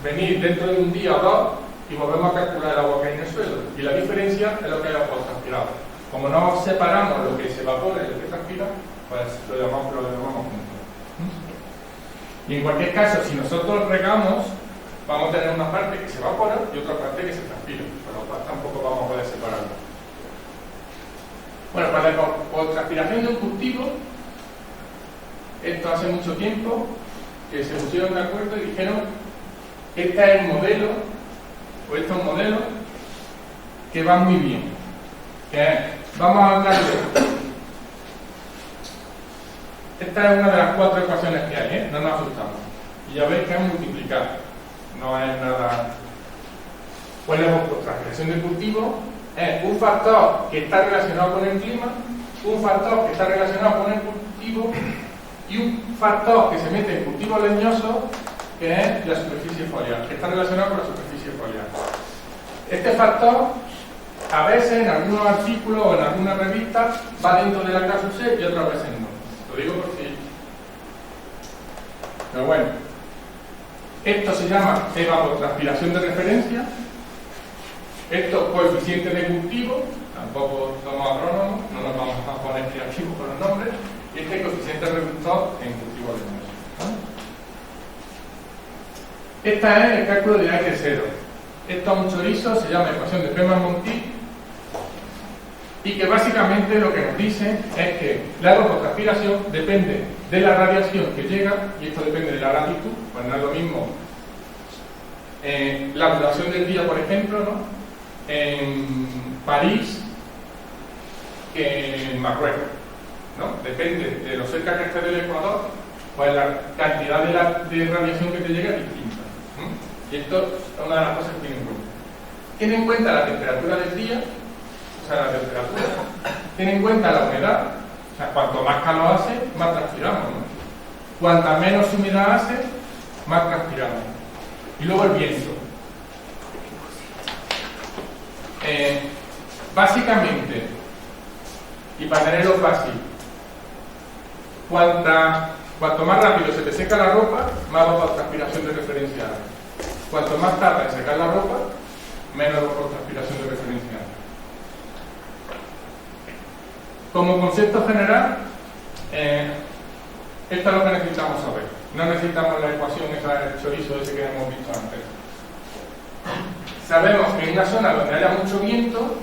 venir dentro de un día o 2 y volvemos a calcular el agua que hay en el suelo. Y la diferencia es lo que hay evapotranspirado. Como no separamos lo que se evapora y lo que transpira, pues lo llamamos juntos. Y en cualquier caso, si nosotros regamos, vamos a tener una parte que se evapora y otra parte que se transpira, por lo cual tampoco vamos a poder separarlo. Bueno, para la transpiración de un cultivo, esto hace mucho tiempo que se pusieron de acuerdo y dijeron: este es el modelo, o este es un modelo que va muy bien. Que es, vamos a hablar de. Esta es una de las 4 ecuaciones que hay, no nos asustamos. Y ya veis que es multiplicar, no es nada. Pues la transpiración del cultivo es un factor que está relacionado con el clima, un factor que está relacionado con el cultivo y un factor que se mete en cultivos leñosos, que es la superficie foliar, que está relacionado con la superficie foliar. Este factor, a veces en algunos artículos o en algunas revistas, va dentro de la clase C y otras veces no. Lo digo por si. Pero bueno, esto se llama evapotranspiración de referencia. Estos coeficientes de cultivo, tampoco somos agrónomos, no nos vamos a poner creativos con los nombres, y este coeficiente reductor en cultivo leñoso. Este es el cálculo de H0. Esto es un chorizo, se llama ecuación de Feynman-Monti, y que básicamente lo que nos dice es que la evapotranspiración depende de la radiación que llega, y esto depende de la latitud, pues no es lo mismo la duración del día, por ejemplo, ¿no? En París que en Marruecos, ¿no? Depende de lo cerca que esté del Ecuador, pues la cantidad de radiación que te llega es distinta. Y esto es una de las cosas que tiene en cuenta. Tiene en cuenta la temperatura del día, o sea, la temperatura, tiene en cuenta la humedad, o sea, cuanto más calor hace, más transpiramos, ¿no? Cuanta menos humedad hace, más transpiramos. Y luego el viento. Básicamente, y para tenerlo fácil, cuanto más rápido se te seca la ropa, más evapotranspiración de referencia hay. Cuanto más tarda en secar la ropa, menos evapotranspiración de referencia hay. Como concepto general, esto es lo que necesitamos saber. No necesitamos la ecuación esa del chorizo ese que hemos visto antes. Sabemos que en una zona donde haya mucho viento,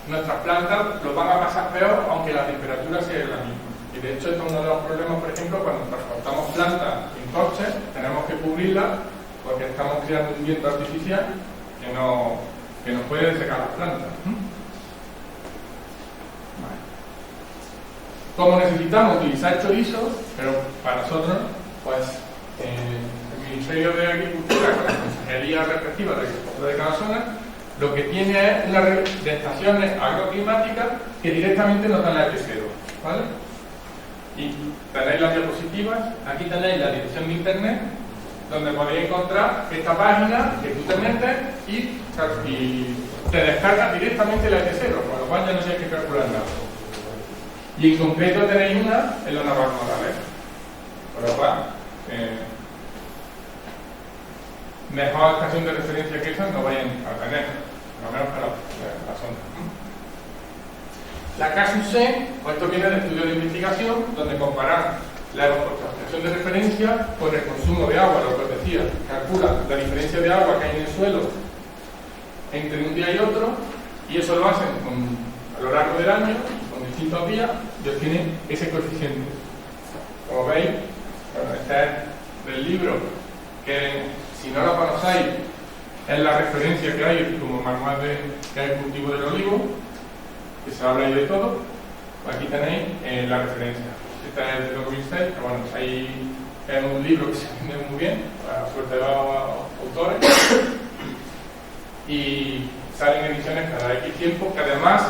nuestras plantas lo van a pasar peor aunque la temperatura sea la misma. Y de hecho esto es uno de los problemas, por ejemplo, cuando transportamos plantas en coches, tenemos que cubrirlas porque estamos creando un viento artificial que nos puede secar las plantas. Como necesitamos utilizar chorizo, pero para nosotros, pues el Ministerio de Agricultura, con la Consejería respectiva de Agricultura de cada zona, lo que tiene es una red de estaciones agroclimáticas que directamente nos dan la ET0, ¿vale? Y tenéis las diapositivas, aquí tenéis la dirección de internet, donde podéis encontrar esta página que tú te metes y te descargas directamente la ET0, con lo cual ya no tienes que calcular nada. Y en concreto tenéis una en la Navarra-Morales, con lo cual mejor estación de referencia que esa no vayan a tener, al menos para la zona. La CASUC, pues esto viene del estudio de investigación, donde comparan la estación de referencia con el consumo de agua, lo que os decía, calcula la diferencia de agua que hay en el suelo entre un día y otro, y eso lo hacen a lo largo del año, con distintos días, y obtienen ese coeficiente. Como veis, bueno, este es del libro, que si no lo conocéis, es la referencia que hay como manual que hay cultivo del olivo, que se habla ahí de todo. Aquí tenéis la referencia. Esta es de 2006, pero bueno, ahí es un libro que se vende muy bien, para la suerte de los autores, y salen ediciones cada X tiempo, que además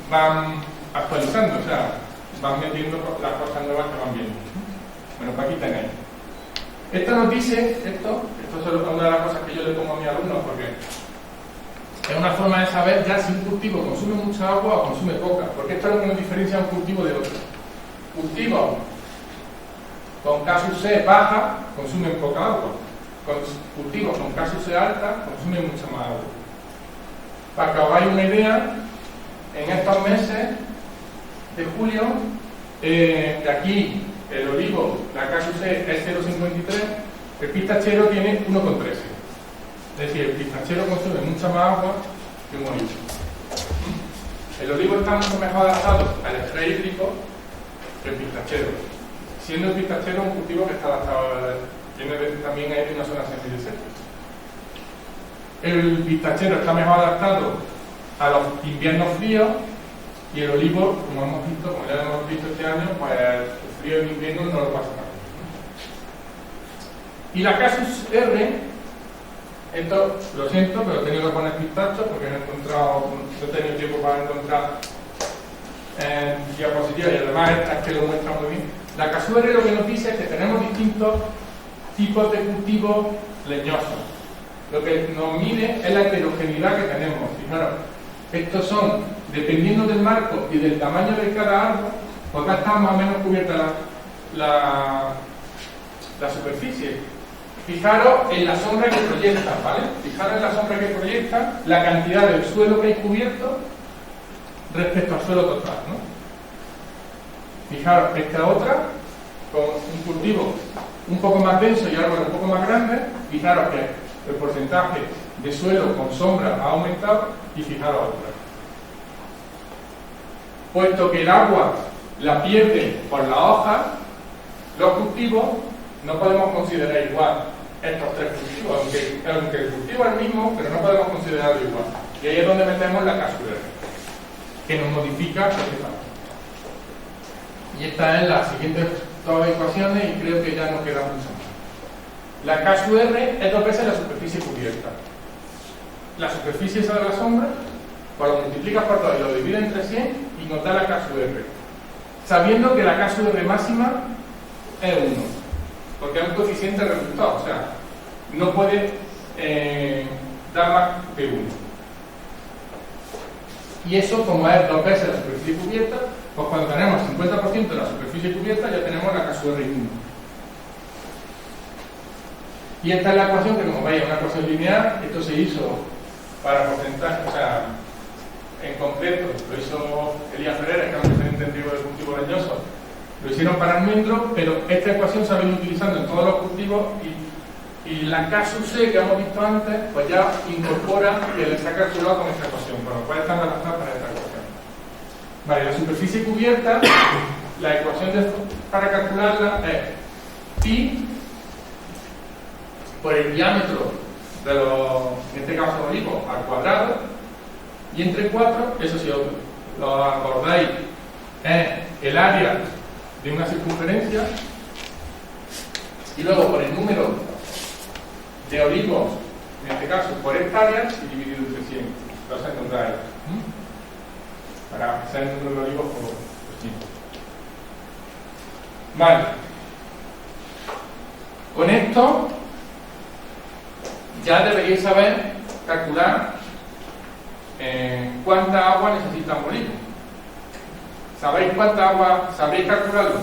van actualizando, o sea, van metiendo las cosas nuevas que van viendo. Bueno, pues aquí tenéis. Esto nos dice, esto es una de las cosas que yo le pongo a mis alumnos, porque es una forma de saber ya si un cultivo consume mucha agua o consume poca, porque esto es lo que nos diferencia un cultivo de otro. Cultivos con CASUC baja consumen poca agua, cultivos con CASUC alta consumen mucha más agua. Para que os hagáis una idea, en estos meses de julio, de aquí el olivo, la CASUC es 0,53, el pistachero tiene 1,13. Es decir, el pistachero consume mucha más agua que un olivo. El olivo está mucho mejor adaptado al estrés hídrico que el pistachero, siendo el pistachero un cultivo que está adaptado también hay una zona semidesértica. El pistachero está mejor adaptado a los inviernos fríos y el olivo, como ya hemos visto este año, pues el frío de invierno no lo pasa nada. Y la CASUC-R, esto lo siento, pero he tenido que poner pistacho porque no he tenido tiempo para encontrar diapositivas, y además esta es que lo muestra muy bien. La CASUC-R lo que nos dice es que tenemos distintos tipos de cultivos leñosos. Lo que nos mide es la heterogeneidad que tenemos. Fijaros, estos son, dependiendo del marco y del tamaño de cada árbol, pues va a estar más o menos cubierta la superficie. Fijaros en la sombra que proyecta, ¿vale? Fijaros en la sombra que proyecta la cantidad del suelo que hay cubierto respecto al suelo total, ¿no? Fijaros esta otra, con un cultivo un poco más denso y árboles un poco más grandes. Fijaros que el porcentaje de suelo con sombra ha aumentado, y fijaros otra. Puesto que el agua la pierde por la hoja, los cultivos no podemos considerar igual estos tres cultivos, aunque el cultivo es el mismo, pero no podemos considerarlo igual. Y ahí es donde metemos la CASUC-R, que nos modifica este factor. Y esta es la siguiente dos ecuaciones, y creo que ya no queda mucho más. La CASUC-R es 2 veces la superficie cubierta. La superficie esa de la sombra, pues lo multiplicas por 2 y lo divides entre 100 y nos da la CASUC-R. Sabiendo que la CASUC-R máxima es 1, porque es un coeficiente reductor, o sea, no puede dar más que 1. Y eso, como es 2 veces la superficie cubierta, pues cuando tenemos 50% de la superficie cubierta ya tenemos la CASUC-R 1. Y esta es la ecuación que, como veis, es una ecuación lineal. Esto se hizo para porcentaje, o sea, en concreto, lo hizo Elías Ferreira, que es un referente en trigo de cultivo leñoso. Lo hicieron para almendro, pero esta ecuación se ha venido utilizando en todos los cultivos, y la CASUC que hemos visto antes, pues ya incorpora que se ha calculado con esta ecuación, con lo cual están adaptadas para esta ecuación. Vale, la superficie cubierta, la ecuación para calcularla es pi por el diámetro de los, en este caso, olivos al cuadrado, y entre 4, eso si os lo acordáis, es el área de una circunferencia, y luego por el número de olivos, en este caso por hectárea, y dividido entre 100. Entonces nos da esto. Para hacer el número de olivos por 100. Vale. Con esto ya deberíais saber calcular cuánta agua necesita un olivo. ¿Sabéis cuánta agua? ¿Sabéis calcularlo?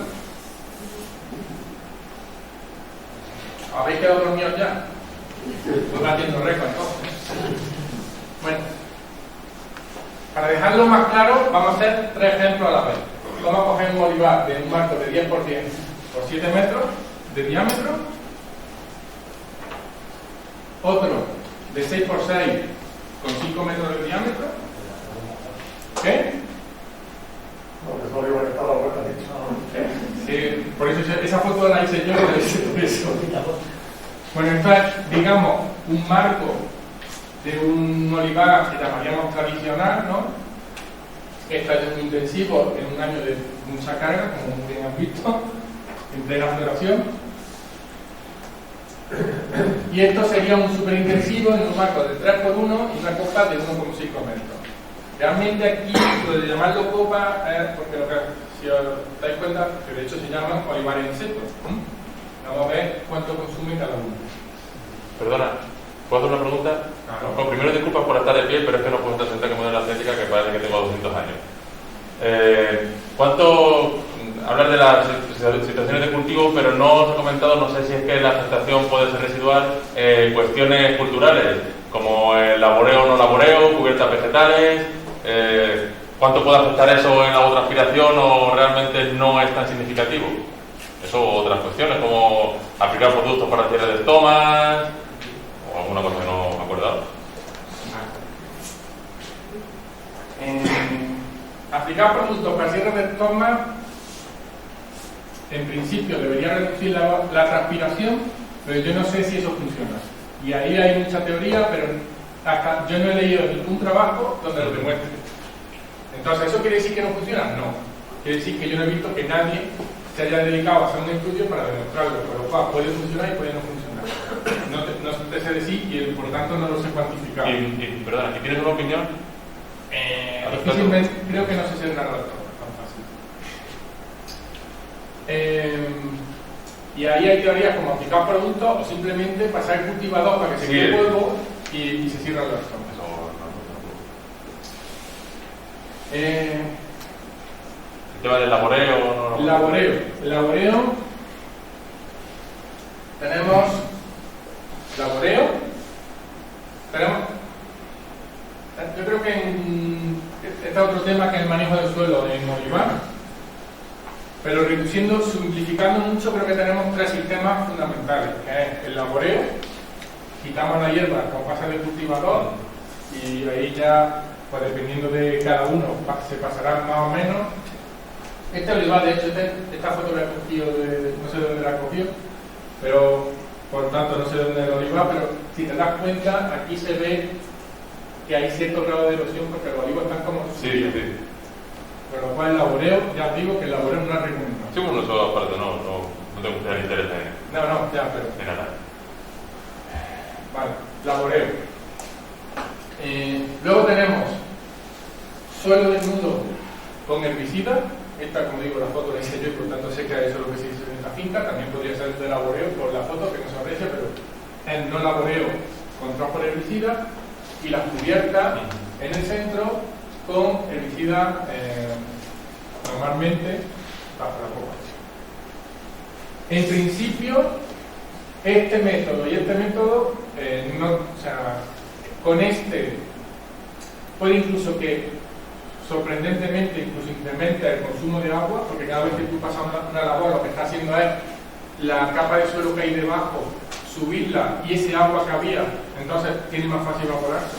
¿Habéis quedado dormidos ya? Pues va haciendo récord entonces. Bueno, para dejarlo más claro, vamos a hacer 3 ejemplos a la vez. Vamos a coger un olivar de un marco de 10 por 7 metros de diámetro, otro de 6 por 6 con 5 metros de diámetro. ¿Qué? No, olivar está a la vuelta, Sí, por eso esa foto la hice yo, la hice por eso. Bueno, esto es, digamos, un marco de un olivar que llamaríamos tradicional, ¿no? Este es un intensivo en un año de mucha carga, como muy bien han visto, en plena floración. Y esto sería un superintensivo en un marco de 3 por 1 y una copa de 1,5 metros. Realmente aquí lo de llamarlo copa es porque lo que, si os dais cuenta, que de hecho se llaman olivares en seco. Vamos a ver cuánto consume cada uno. Perdona, ¿puedo hacer una pregunta? Claro. Bueno, primero disculpas por estar de pie, pero es que no puedo estar sentado como de la atlética, que parece que tengo 200 años. Hablar de las situaciones de cultivo, pero no os he comentado, no sé si es que la afectación puede ser residual, cuestiones culturales, como el laboreo o no laboreo, cubiertas vegetales, ¿cuánto puede afectar eso en la evapotranspiración o realmente no es tan significativo? Eso o otras cuestiones, como aplicar productos para cierre de estomas, o alguna cosa que no me acuerdo. Aplicar productos para cierre de estomas, en principio debería reducir la transpiración, pero yo no sé si eso funciona. Y ahí hay mucha teoría, pero hasta yo no he leído ningún trabajo donde lo demuestre. Entonces, ¿eso quiere decir que no funciona? No. Quiere decir que yo no he visto que nadie se haya dedicado a hacer un estudio para demostrarlo, por lo cual puede funcionar y puede no funcionar. No te sé decir y por lo tanto no lo sé cuantificar. Perdona, ¿y tienes una opinión? Difícilmente, creo que no sé ser narrador tan fácil. Y ahí hay teorías como aplicar productos o simplemente pasar el cultivador para que se quede polvo y se cierran los estomas. ¿El tema del laboreo? El laboreo. Tenemos laboreo. Yo creo que este es otro tema que es el manejo del suelo en olivar. Pero reduciendo, simplificando mucho, creo que tenemos 3 sistemas fundamentales, que es el laboreo, quitamos la hierba con pasar el cultivador y ahí ya, pues dependiendo de cada uno, se pasará más o menos. Este olivar, de hecho, esta foto la he cogido no sé dónde la he cogido, pero por tanto no sé dónde es el olivar, pero si te das cuenta, aquí se ve que hay cierto grado de erosión porque los olivos están como... Sí. Por lo cual el laboreo, ya os digo que el laboreo no es recomendable. Sí, bueno, eso aparte no tengo mucho interés en... No, ya, pero... En nada. Vale, laboreo. Luego tenemos suelo desnudo con herbicida. Esta, como digo, la foto la hice yo y por lo tanto sé que eso es lo que se hizo en esta finca. También podría ser de laboreo por la foto que no se aprecia, pero es no laboreo control por herbicida y la cubierta en el centro con herbicida normalmente bajo la copa. En principio, este método y este método, con este puede incluso que sorprendentemente incluso incrementa el consumo de agua, porque cada vez que tú pasas una labor lo que está haciendo es la capa de suelo que hay debajo, subirla y ese agua que había, entonces tiene más fácil evaporarse.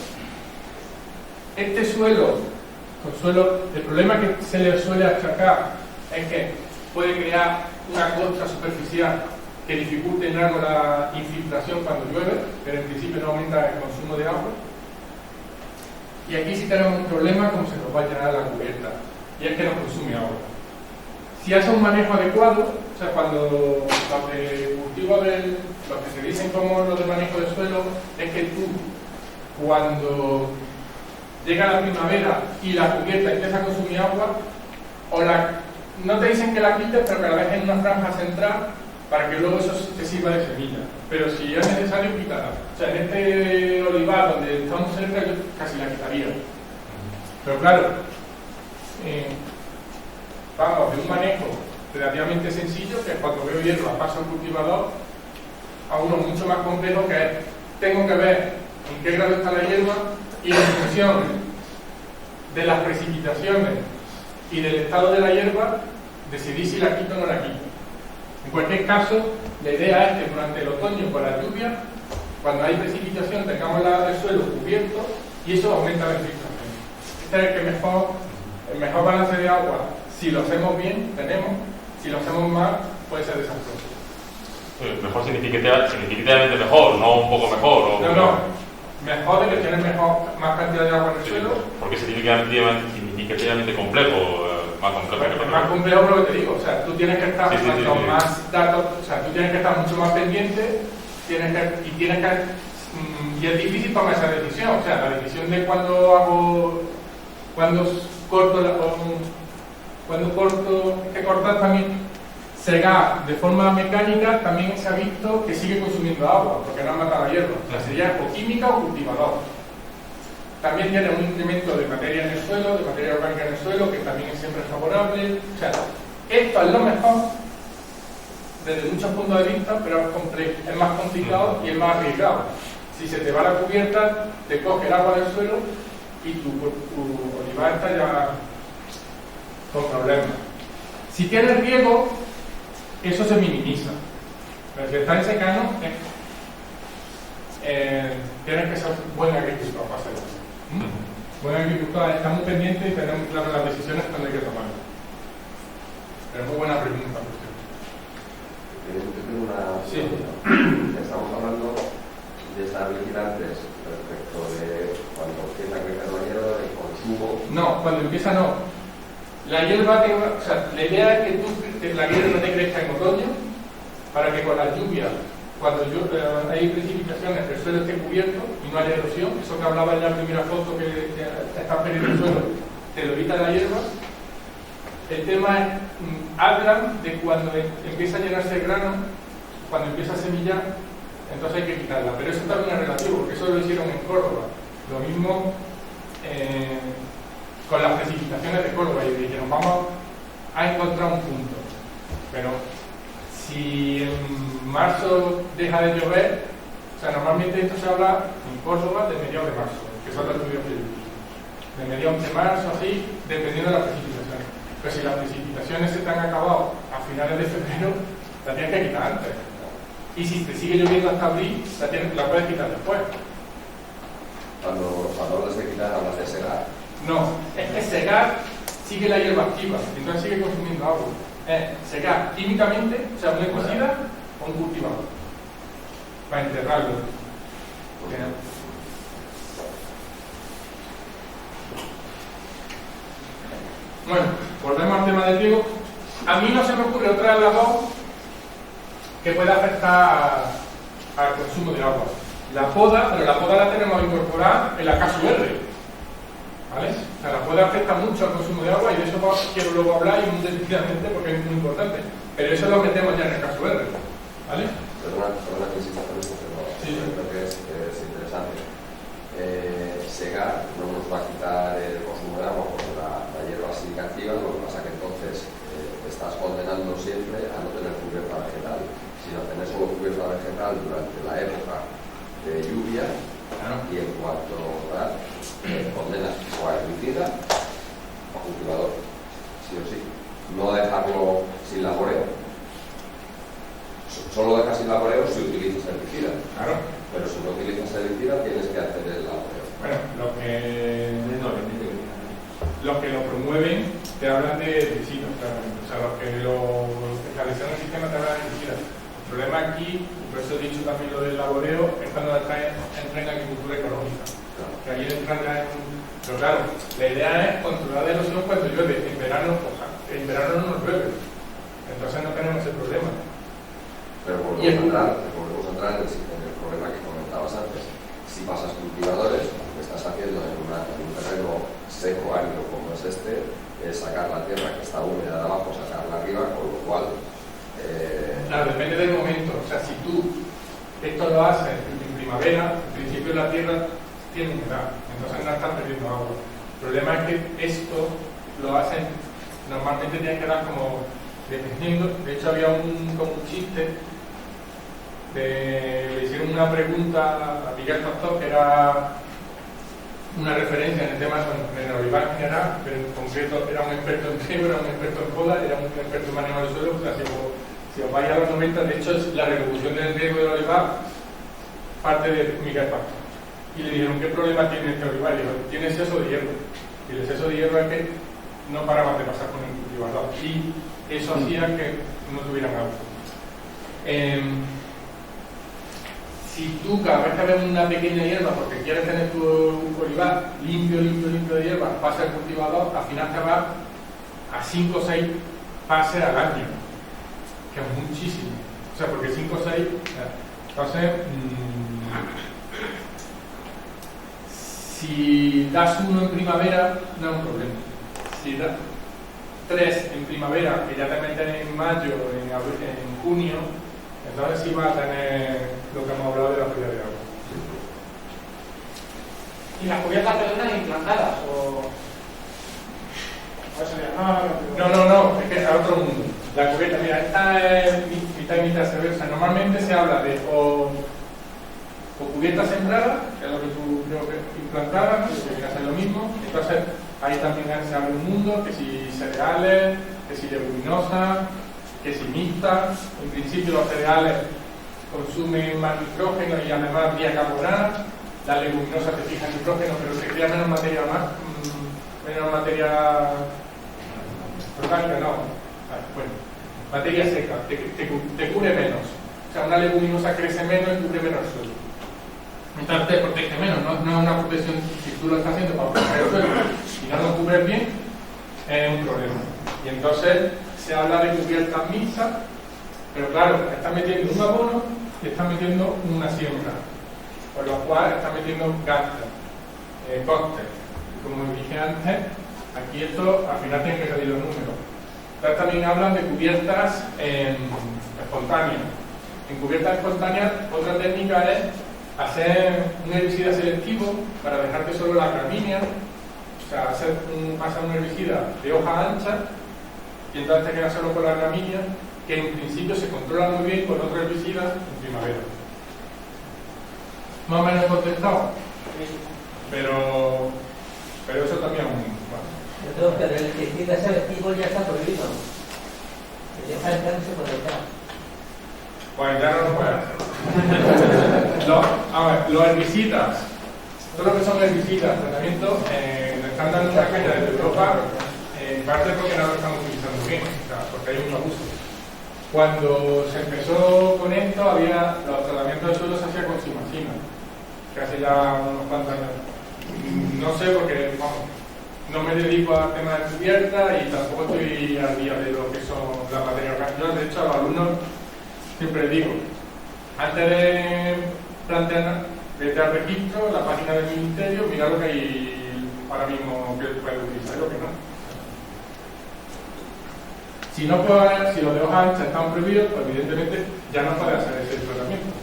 Este suelo con suelo, el problema que se le suele achacar es que puede crear una costra superficial que dificulte en algo la infiltración cuando llueve, pero en principio no aumenta el consumo de agua. Y aquí sí tenemos un problema como se nos va a llenar la cubierta, y es que no consume agua. Si hace un manejo adecuado, o sea, cuando los de cultivo lo que se dicen como los de manejo de suelo, es que tú, cuando llega la primavera y la cubierta empieza a consumir agua, no te dicen que la quites, pero que la dejes en una franja central para que luego eso te sirva de semilla. Pero si es necesario, quítala. O sea, en este olivar donde estamos cerca, yo casi la quitaría. Pero claro, vamos de un manejo relativamente sencillo, que es cuando veo hierba paso al cultivador, a uno mucho más complejo, que es tengo que ver en qué grado está la hierba y en función de las precipitaciones y del estado de la hierba decidir si la quito o no la quito. En cualquier caso, la idea es que durante el otoño con la lluvia, cuando hay precipitación, tengamos el suelo cubierto y eso aumenta la infiltración. Este es el mejor balance de agua. Si lo hacemos bien, tenemos. Si lo hacemos mal, puede ser desastroso. Mejor significativamente mejor, no un poco mejor. No. Mejor de que tienes más cantidad de agua en el suelo. Porque es significativamente complejo, más complejo. Es más complejo por lo que te digo. O sea, tú tienes que estar más datos, o sea, tú tienes que estar mucho más pendiente, y es difícil tomar esa decisión. O sea, la decisión de cuando cortar también, segar de forma mecánica, también se ha visto que sigue consumiendo agua, porque no ha matado la hierba. O sea, sería o química o cultivador. También tiene un incremento de materia en el suelo, de materia orgánica en el suelo, que también es siempre favorable. O sea, esto es lo mejor desde muchos puntos de vista, pero es más complicado y es más arriesgado. Si se te va la cubierta, te coge el agua del suelo y tu olivar está ya con problemas. Si tienes riego, eso se minimiza. Pero si está en secano, tienes que ser buen agricultor para hacerlo. Buen agricultor, está muy pendiente y tener muy claras las decisiones cuando hay que tomarlas. Pero es muy buena pregunta, por cierto. Tengo una... Sí. Estamos hablando de estar vigilantes respecto de cuando empieza a crecer la hierba, del consumo. No, cuando empieza no. La hierba, o sea, la idea es que la hierba no te crezca en otoño, para que con la lluvia, cuando hay precipitaciones, el suelo esté cubierto y no haya erosión. Eso que hablaba en la primera foto, que está perdiendo el suelo, te lo evita la hierba. El tema es, hablan de cuando empieza a llenarse el grano, cuando empieza a semillar, entonces hay que quitarla. Pero eso también es relativo, porque eso lo hicieron en Córdoba. Lo mismo con las precipitaciones de Córdoba, y dijeron, vamos a encontrar un punto. Pero si en marzo deja de llover, o sea, normalmente esto se habla en Córdoba de mediados de marzo, que son los estudios que yo hice. De mediados de marzo, así, dependiendo de las precipitaciones. Pero si las precipitaciones se te han acabado a finales de febrero, la tienes que quitar antes. Y si te sigue lloviendo hasta abril, la puedes quitar después. Cuando hablas de quitar, hablas de segar. No, es que secar sigue la hierba activa, entonces sigue consumiendo agua. Secar químicamente, o sea, una cocida o un cultivador, para enterrarlo. Bueno, volvemos al tema del riego. A mí no se me ocurre otra de las dos que pueda afectar al consumo de agua. La poda, pero la poda la tenemos que incorporar en la KSUR. ¿Vale? O sea, la poda afecta mucho al consumo de agua, y de eso quiero luego hablar y muy detenidamente porque es muy importante. Pero eso lo metemos ya en el KSUR. ¿Vale? Perdona que insista con esto, pero sí, creo que es interesante. Segar no nos va a quitar el consumo de agua porque la hierba sigue activa, lo que pasa que entonces estás condenando siempre a no tener cubierta vegetal, sino a tener solo cubierta vegetal durante la época de lluvia, y en cuanto condenas o a herbicida o a cultivador, sí o sí. No dejarlo sin laboreo. Solo dejas sin laboreo si utilizas herbicida. Claro. Pero si no utilizas herbicida, tienes que hacer el laboreo. Bueno, lo que... los que lo promueven te hablan de visitas, claramente. O sea, los que lo establecieron el sistema te hablan de visitas. El problema aquí, por eso he dicho también lo del laboreo, es cuando entra en agricultura ecológica. Que ahí entran ya en... Pero claro, la idea es controlar la erosión cuando llueve. En verano no nos llueve. Entonces no tenemos ese problema. Pero volvemos a entrar en el problema que comentabas antes. Si pasas cultivadores, lo que estás haciendo en un terreno seco, árido como es este, es sacar la tierra que está húmeda de abajo, sacarla arriba, con lo cual... Claro, depende del momento. O sea, si tú esto lo haces en primavera, en principio la tierra tiene humedad, entonces no estás perdiendo agua. El problema es que esto lo hacen, normalmente tienes que dar como dependiendo. De hecho había como un chiste, le hicieron una pregunta a Miguel Pastor, que era una referencia en el tema de la olivar en general, pero en concreto era un experto en riego, era un experto en poda, era un experto en manejo del suelo. O sea, si os vais a los 90, de hecho la revolución del riego del olivar parte de Miguel Pastor. Y le dijeron, ¿qué problema tiene este olivar? Y dijo, tiene exceso de hierro. Y el exceso de hierro es que no paraban de pasar con el cultivador. Y eso hacía que no tuvieran agua. Si tú cada vez que ves una pequeña hierba, porque quieres tener tu olivar limpio de hierba, pasa el cultivador, al final te va a 5 o 6 pases al año, que es muchísimo. O sea, porque 5 o 6... Entonces, si das uno en primavera, no es un problema. Si das 3 en primavera, que ya te meten en mayo, en junio, entonces sí vas a tener lo que hemos hablado de la lluvia de agua. ¿Y las cubiertas perennes implantadas? No, es que es otro mundo. La cubierta, mira, esta es mitad y mitad. O sea, normalmente se habla de o cubierta sembrada, que es lo que tú creo que implantada, que viene a ser lo mismo. Entonces ahí también se abre un mundo, que si cereales, que si leguminosas, que si mixtas. En principio los cereales consumen más nitrógeno y además vía carbonar. Las leguminosas te fijan nitrógeno, pero se crea menos materia orgánica, no. Bueno, materia seca, te cubre menos. O sea, una leguminosa crece menos y cubre menos el suelo. Entonces te protege menos, no es una protección. Si tú lo estás haciendo para proteger el suelo y no lo cubres bien, es un problema. Y entonces se habla de cubiertas mixtas, pero claro, estás metiendo un abono y estás metiendo una siembra, por lo cual estás metiendo gastos, costes. Como dije antes, aquí esto al final tiene que salir los números. Entonces también hablan de cubiertas espontáneas. En cubiertas espontáneas, otra técnica es hacer un herbicida selectivo para dejarte solo la gramínea, o sea, pasar un herbicida de hoja ancha y entonces te quedas solo con la gramínea, que en principio se controla muy bien con otro herbicida en primavera. Más o menos contestado, pero eso también es un... Pero el herbicida selectivo ya está prohibido. El deja entrar no se puede entrar. Pues ya no lo puede hacer. Los herbicidas, todo lo que son herbicidas, tratamientos, nos están dando una caña desde Europa, en parte porque no lo estamos utilizando bien, o sea, porque hay un abuso. Cuando se empezó con esto, los tratamientos de suelo se hacía con simacina, que hace ya unos cuantos años. No sé, porque no me dedico a temas de cubierta y tampoco estoy al día de lo que son las materias orgánicas. Yo, de hecho, a los alumnos siempre digo, antes de plantear, vete al registro, la página del ministerio, mira lo que hay ahora mismo que puedes utilizar y lo que no. Si los de hoja ancha están prohibidos, pues evidentemente ya no puede hacer ese tratamiento.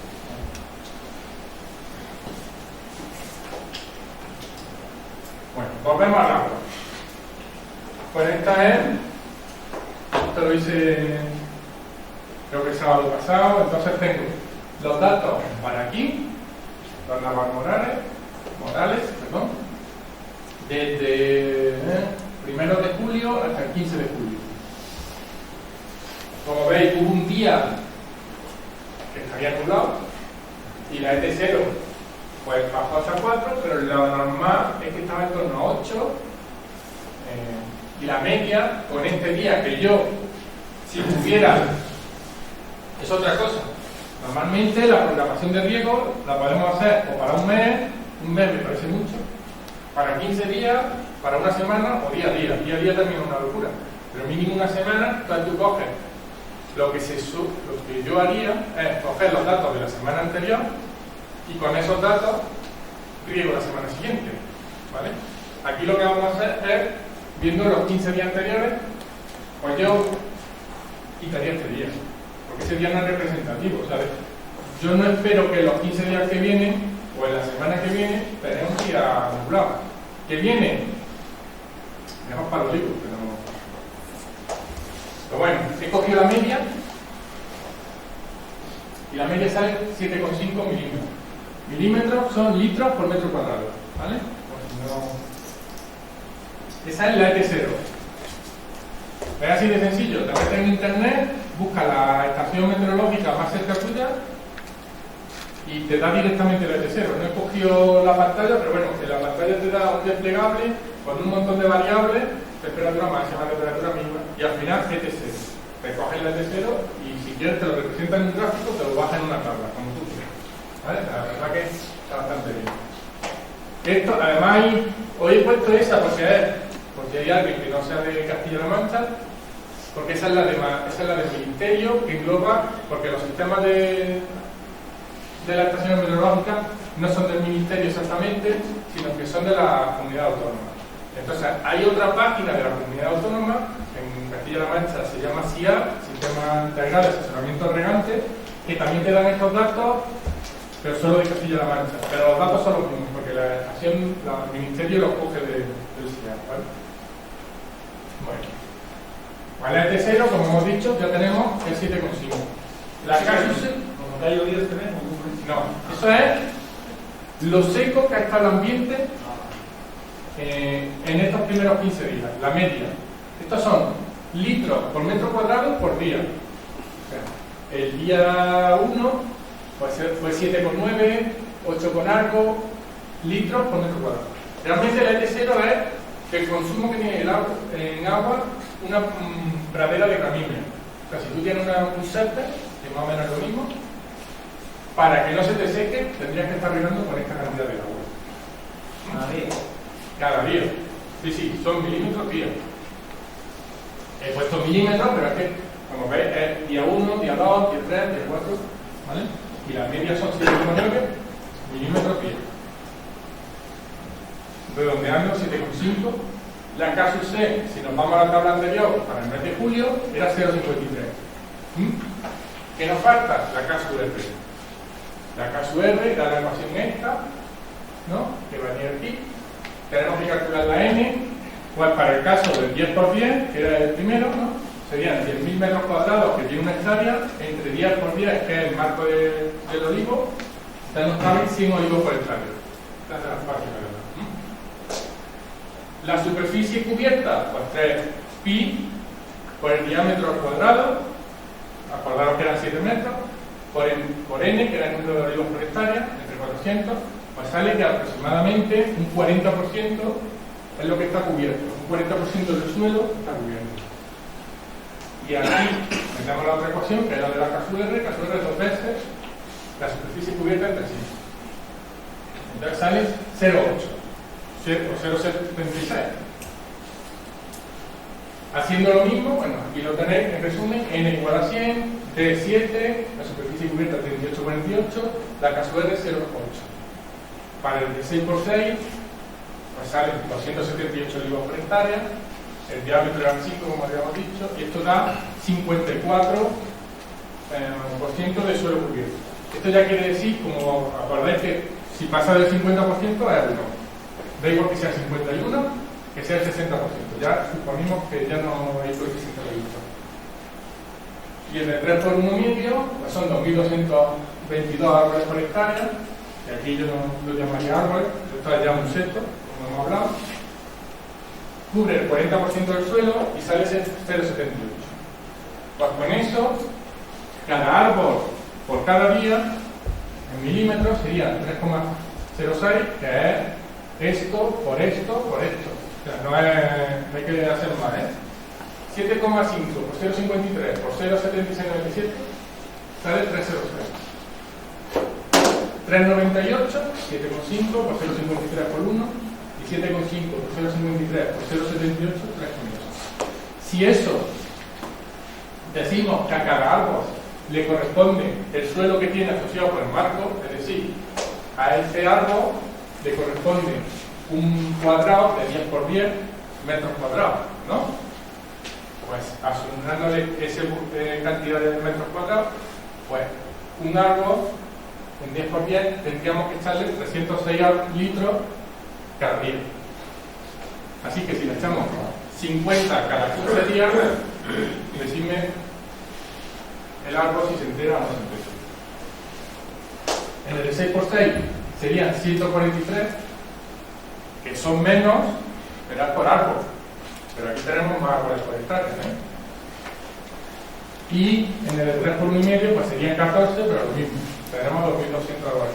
Bueno, volvemos al agua. Pues esto lo hice creo que el sábado pasado. Entonces tengo los datos para aquí, los Navalmorales, desde 1 de julio hasta el 15 de julio. Como veis, hubo un día que estaría nublado y la ET0 pues bajó hasta 4, pero lo normal es que estaba en torno a 8 Y la media, con este día que yo, si tuviera, es otra cosa. Normalmente la programación de riego la podemos hacer o para un mes me parece mucho, para 15 días, para una semana o día a día. Día a día también es una locura, pero mínimo una semana. Entonces tú coges lo que yo haría es coger los datos de la semana anterior y con esos datos riego la semana siguiente, ¿vale? Aquí lo que vamos a hacer es, viendo los 15 días anteriores, pues yo quitaría este día, porque ese día no es representativo, ¿sabes? Yo no espero que los 15 días que vienen, o en la semana que viene, tenemos un día nublado. Que viene, mejor para los libros, pero bueno, he cogido la media, y la media sale 7,5 milímetros. Milímetros son litros por metro cuadrado, ¿vale? Esa es la ET0. Es así de sencillo, te metes en internet, busca la estación meteorológica más cerca tuya y te da directamente la ET0. No he cogido la pantalla, pero bueno, en la pantalla te da un desplegable con un montón de variables, temperatura máxima, temperatura mínima, y al final ET0. Te coges la ET0 y si quieres te lo representa en un gráfico, te lo baja en una tabla, como tú quieras. ¿Vale? La verdad que está bastante bien. Esto, además, hoy he puesto esa porque hay alguien que no sea de Castilla-La Mancha, porque esa es la del Ministerio, que engloba, porque los sistemas de la estación meteorológica no son del Ministerio exactamente, sino que son de la comunidad autónoma. Entonces, hay otra página de la comunidad autónoma, en Castilla-La Mancha se llama SIA, Sistema Integrado de Asesoramiento Regante, que también te dan estos datos, pero solo de Castilla-La Mancha. Pero los datos son los mismos, porque la estación, el Ministerio los coge del SIA, ¿vale? Bueno, la ET0, como hemos dicho, ya tenemos el 7,5. La Casus, ¿Como que hay llovido este mes? no, eso es lo seco que ha estado el ambiente en estos primeros 15 días, la media. Estos son litros por metro cuadrado por día. O sea, el día 1 pues, fue 7,9, 8 con algo litros por metro cuadrado. Realmente la ET0 es el consumo que tiene el agua, en agua una pradera de gramínea. O sea, si tú tienes un césped, que más o menos es lo mismo, para que no se te seque, tendrías que estar regando con esta cantidad de agua. Cada día. Sí, son milímetros día. He puesto milímetros, pero es que, como veis, es día 1, día 2, día 3, día 4, ¿vale? Y las medias son 7,9 milímetros día. Redondeando 7,5. La Casus C, si nos vamos a la tabla anterior, para el mes de julio, era 0,53. ¿Qué nos falta? La Casus R. La Casus R da la ecuación esta, ¿no? Que va a venir aquí. Tenemos que calcular la N, pues para el caso del 10 por 10, que era el primero, ¿no? Serían 10.000 metros cuadrados, que tiene una hectárea, entre 10 por 10, que es el marco del olivo, ya nos caben 100 olivos por hectárea. Esta es la fácil, ¿verdad? La superficie cubierta, pues 3 pi por el diámetro al cuadrado, acordaros que eran 7 metros, por n, que era el número de olivos por hectárea, entre 400, pues sale que aproximadamente un 40% es lo que está cubierto, un 40% del suelo está cubierto. Y aquí metemos la otra ecuación, que es la de la Casus R, Casus R 2 veces la superficie cubierta entre sí. Entonces sale 0,8 o 0,76. Haciendo lo mismo, bueno, aquí lo tenéis en resumen, n igual a 100, d 7, la superficie cubierta 38,48, la Casus R 0,8. Para el de 6 por 6, pues salen 278 olivos por hectárea, el diámetro era 5, como habíamos dicho, y esto da 54% de suelo cubierto. Esto ya quiere decir, como acordáis, que si pasa del 50% es 1. Da igual que sea 51, que sea el 60%. Ya suponemos que ya no hay coeficiente reductor. Y el de 3 por 1 medio, pues son 2.222 árboles por hectárea, y aquí yo no lo llamaría árboles, esto es ya un seto, como hemos hablado. Cubre el 40% del suelo y sale 0,78. Pues con eso, cada árbol por cada día, en milímetros, sería 3,06, que es esto por esto por esto. sea, no hay que hacer más, ¿eh? 7,5 por 0,53 por 0,7697 sale 3,06. 3,98, 7,5 por 0,53 por 1 y 7,5 por 0,53 por 0,78, 3,8. Si eso decimos que a cada árbol le corresponde el suelo que tiene asociado con el marco, es decir, a este árbol le corresponde un cuadrado de 10 por 10 metros cuadrados, ¿no? Pues asumiéndole esa cantidad de metros cuadrados, pues un árbol en 10 por 10 tendríamos que echarle 306 litros cada día. Así que si le echamos 50 cada 15 días, decidme el árbol si se entera o no se entera. En el de 6 por 6 serían 143, que son menos, pero es por árbol. Pero aquí tenemos más árboles por hectárea, ¿eh? Y en el de 3 por 1,5 pues serían 14, pero lo mismo. Tenemos 2.200 árboles.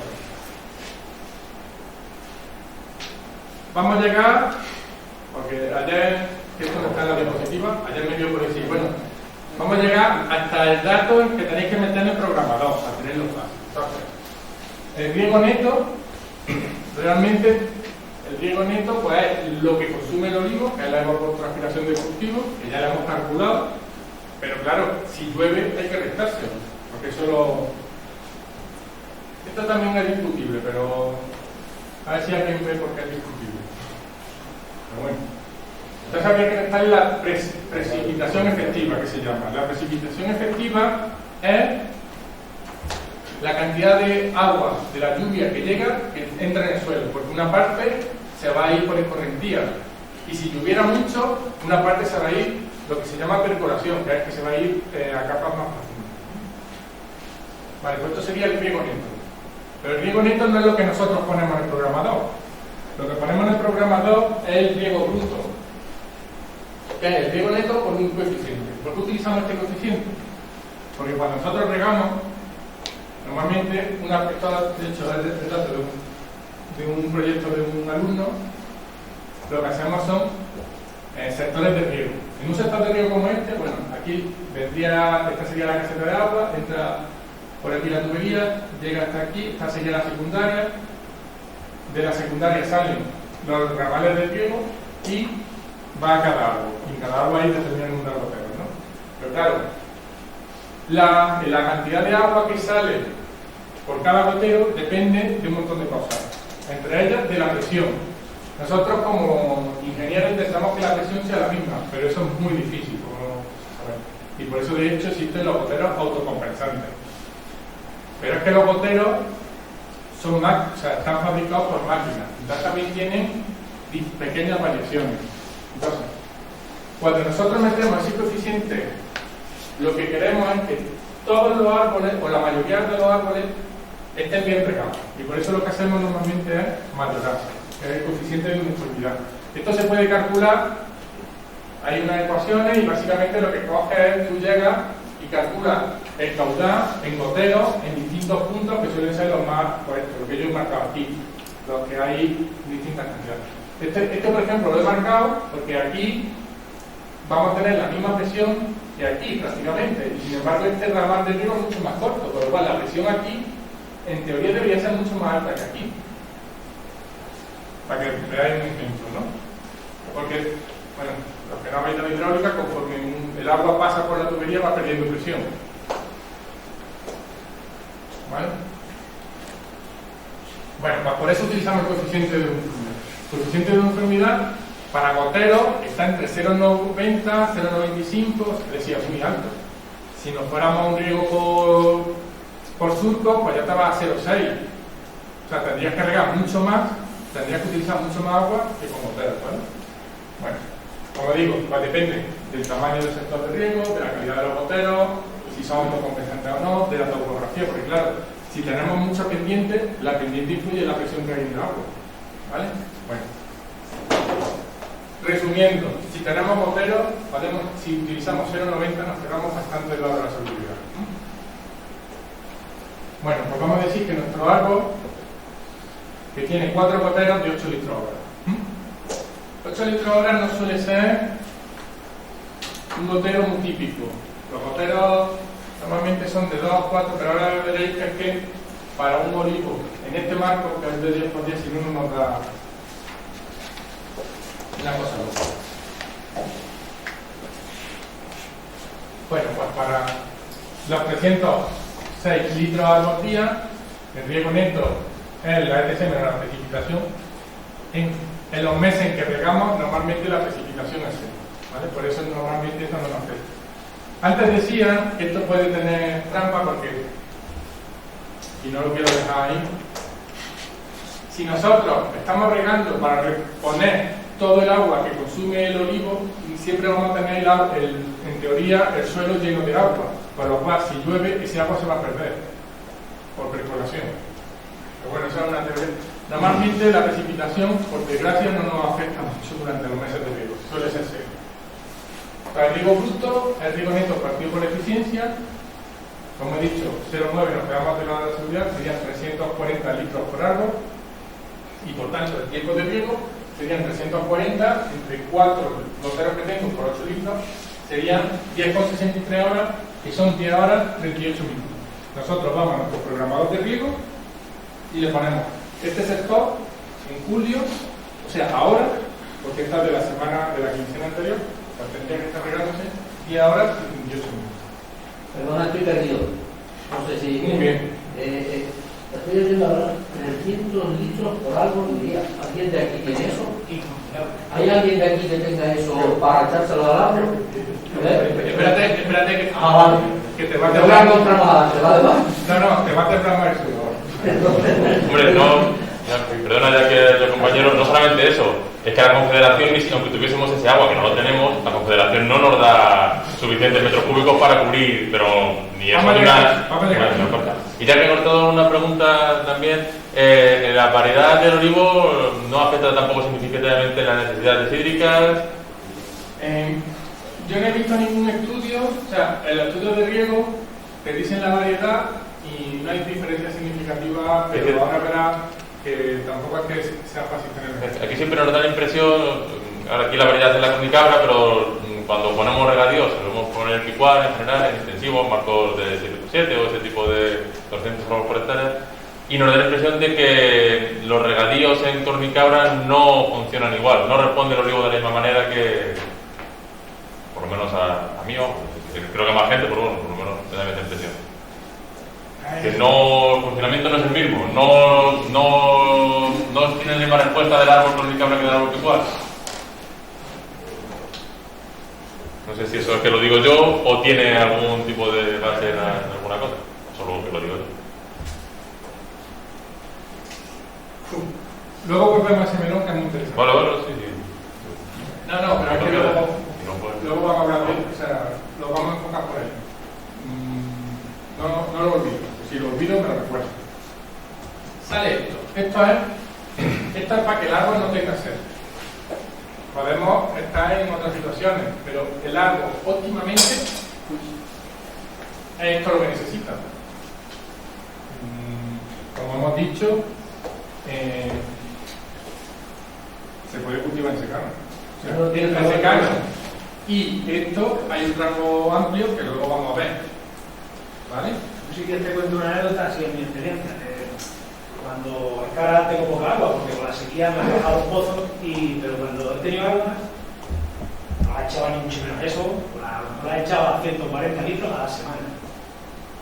Vamos a llegar, porque ayer, que esto no está en la diapositiva, ayer me dio por decir, bueno, vamos a llegar hasta el dato que tenéis que meter en el programador, para tenerlo fácil. Entonces, el griego neto, realmente, el griego neto pues es lo que consume el olivo, que es la evapotranspiración de cultivo, que ya lo hemos calculado, pero claro, si llueve hay que restárselo, porque eso lo... Esto también es discutible, pero a ver si alguien ve por qué es discutible. Pero bueno. Entonces habría que restar la precipitación efectiva, que se llama. La precipitación efectiva es la cantidad de agua de la lluvia que llega, que entra en el suelo, porque una parte se va a ir por escorrentía, y si lloviera mucho, una parte se va a ir, lo que se llama percolación, que es que se va a ir a capas más profundas. Vale, pues esto sería el riego neto. Pero el riego neto no es lo que nosotros ponemos en el programador. Lo que ponemos en el programador es el riego bruto, que es el riego neto por un coeficiente. ¿Por qué utilizamos este coeficiente? Porque cuando nosotros regamos, normalmente, esto de hecho es el dato de un proyecto de un alumno, lo que hacemos son sectores de riego. En un sector de riego como este, bueno, aquí vendría, esta sería la caseta de agua, entra por aquí la tubería, llega hasta aquí, esta sería la secundaria, de la secundaria salen los ramales de riego y va a cada árbol, y en cada árbol ahí determinan un gotero, ¿no? Pero claro, la cantidad de agua que sale por cada gotero depende de un montón de cosas, entre ellas de la presión. Nosotros como ingenieros intentamos que la presión sea la misma, pero eso es muy difícil, como saber. Y por eso de hecho existen los goteros autocompensantes. Pero es que los goteros están fabricados por máquinas, entonces también tienen pequeñas variaciones. Entonces, cuando nosotros metemos ese coeficiente, lo que queremos es que todos los árboles, o la mayoría de los árboles, estén bien regados. Y por eso lo que hacemos normalmente es mayorarse, que es el coeficiente de uniformidad. Esto se puede calcular, hay unas ecuaciones y básicamente lo que coges es, tú llegas y calculas el caudal en goteros en distintos puntos que suelen ser los más, pues lo que yo he marcado aquí, los que hay distintas cantidades. Este por ejemplo lo he marcado porque aquí vamos a tener la misma presión que aquí prácticamente, y sin embargo este ramal de riego es mucho más corto, por lo cual la presión aquí en teoría debería ser mucho más alta que aquí, para que veáis un ejemplo, ¿no? Porque, bueno, los que no habéis de la hidráulica, conforme el agua pasa por la tubería va perdiendo presión, ¿vale? Bueno, pues por eso utilizamos el coeficiente de uniformidad. El coeficiente de uniformidad para goteros está entre 0,90, 0,95, es decir, muy alto. Si nos fuéramos un riego por surco, pues ya estaba a 0,6. O sea, tendrías que regar mucho más, tendrías que utilizar mucho más agua que con goteros, ¿vale? Bueno, como digo, pues depende del tamaño del sector de riego, de la calidad de los goteros, si son autocompensantes o no, de la topografía, porque claro, si tenemos mucha pendiente, la pendiente influye en la presión que hay en el agua, ¿vale? Bueno. Resumiendo, si tenemos goteros, si utilizamos 0,90 nos cerramos bastante el lado de la seguridad. Bueno, pues vamos a decir que nuestro árbol, que tiene 4 goteros de 8 litros hora. 8 litros hora no suele ser un gotero muy típico. Los goteros normalmente son de 2 a 4, pero ahora veréis que es que para un olivo en este marco, que es de 10 por 10, si no nos da una cosa loca. Bueno, pues para los 306 litros al día, el riego neto es la ETC menos la precipitación. En los meses en que regamos, normalmente la precipitación es cero, ¿vale? Por eso normalmente esto no nos afecta. Antes decía que esto puede tener trampa porque, y no lo quiero dejar ahí, si nosotros estamos regando para reponer todo el agua que consume el olivo, siempre vamos a tener en teoría el suelo lleno de agua, por lo cual si llueve ese agua se va a perder por percolación. Pero bueno, esa es una teoría. Normalmente la precipitación, por desgracia, no nos afecta mucho durante los meses de riego, suele ser cero. Para el riego bruto, el riego neto partido por eficiencia, como he dicho, 0,9 nos quedamos de la seguridad, serían 340 litros por árbol, y por tanto el tiempo de riego serían 340 entre 4 goteros que tengo por 8 litros, serían 10,63 horas, que son 10 horas 38 minutos. Nosotros vamos a nuestro programador de riego y le ponemos este sector en julio, o sea, ahora, porque esta es de la semana de la quincena anterior, pues tendría que estar regándose 10 horas y 38 minutos. Perdona, estoy perdido. No sé si... Muy bien. Estoy diciendo ahora 300 litros por árbol y día. ¿Alguien de aquí tiene eso? ¿Hay alguien de aquí que tenga eso para echárselo al árbol? Espérate que, vale. Que te va a Te voy a encontrar más, te va de más. No, te va a temblar más el sudor. Hombre, perdona ya que el compañero, no solamente eso, es que la Confederación, aunque tuviésemos ese agua, que no lo tenemos, la Confederación no nos da suficientes metros cúbicos para cubrir, pero ni eso ni una... Y ya que he cortado una pregunta también, la variedad del olivo no afecta tampoco significativamente las necesidades hídricas. Yo no he visto ningún estudio, o sea, el estudio de riego te dicen la variedad y no hay diferencia significativa, pero ahora verás que tampoco es que sea fácil tener. Aquí siempre nos da la impresión, ahora aquí la variedad es la condicabra, pero cuando ponemos regadíos, solemos poner picual en general, en extensivos, marcos de 7x7 o ese tipo de 200 gramos por hectárea, y nos da la impresión de que los regadíos en Cornicabra no funcionan igual, no responde el olivo de la misma manera que, por lo menos a mí, creo que a más gente, pero bueno, por lo menos me da esa impresión. Que no, el funcionamiento no es el mismo, no tiene la misma respuesta del árbol Cornicabra que del árbol picual. No sé si eso es que lo digo yo o tiene algún tipo de base en alguna cosa, solo que lo digo yo. Luego volvemos a ese melón que es muy interesante. Bueno, sí. No, pero es que luego vamos a hablar de él, o sea, lo vamos a enfocar por ahí. No lo olvido, si lo olvido me lo recuerdo. Sale esto. Esto es para que el árbol no tenga sed. Podemos estar en otras situaciones, pero el árbol óptimamente es esto lo que necesita. Como hemos dicho, se puede cultivar en secano. O sea, No tiene en secano. Y esto hay un rango amplio que luego vamos a ver. ¿Vale? Yo sí que te cuento una anécdota, así en mi experiencia. Cuando es que ahora tengo poca agua, porque con la sequía me han bajado los pozos, pero cuando he tenido agua, no la echaba ni mucho menos eso, la echaba 140 litros a la semana.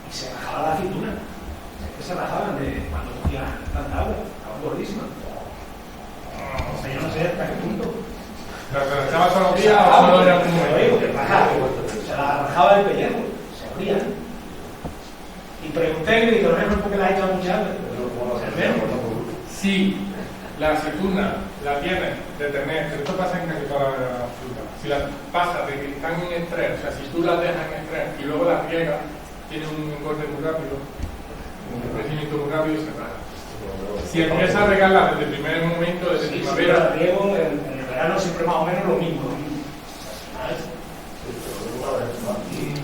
Y se rajaba la cintura. Es que se rajaban de cuando cogían tanta agua, estaban gordísimas. O sea, yo no sé hasta qué punto. ¿Pero se lo echaba todos los días o solo era un momento? Se la rajaba del pellejo, se abrían. Y pregunté y me dijo, no es porque la he echado mucha agua. Si la aceituna la tienes de tener, esto pasa en casi toda la fruta, si la pasa de que están en estrés, o sea, si tú las dejas en estrés y luego las riegas, tiene un engorde muy rápido, un crecimiento muy rápido y se raja. Si empiezas a regarla desde el primer momento, desde primavera. Sí, riego en el verano siempre más o menos lo mismo. ¿Sabes?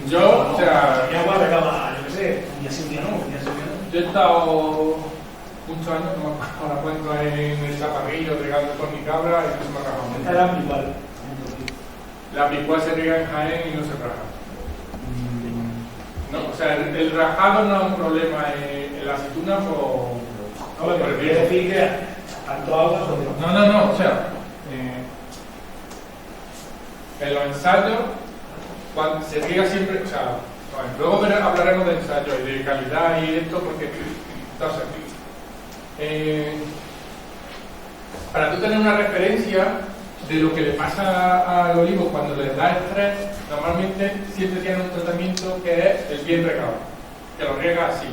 Yo, o sea, mi agua regaba, yo qué sé, un día sí, un día no, un día sí, un día no. yo he estado muchos años, no me acuerdo ahora cuánto en el Chaparrillo, regando con mi cabra y no se me ha rajado. Esta era igual. La picual se riega en Jaén y no se raja. No, o sea, el rajado no es un problema en las aceitunas o... No, pero quiere decir que tanto agua... No, o sea, en los ensayos, cuando se riega siempre, o sea, luego hablaremos de ensayos y de calidad y esto, porque, entonces, para tú tener una referencia de lo que le pasa al olivo cuando les da estrés, normalmente siempre tienen un tratamiento que es el bien regado, que lo riega así.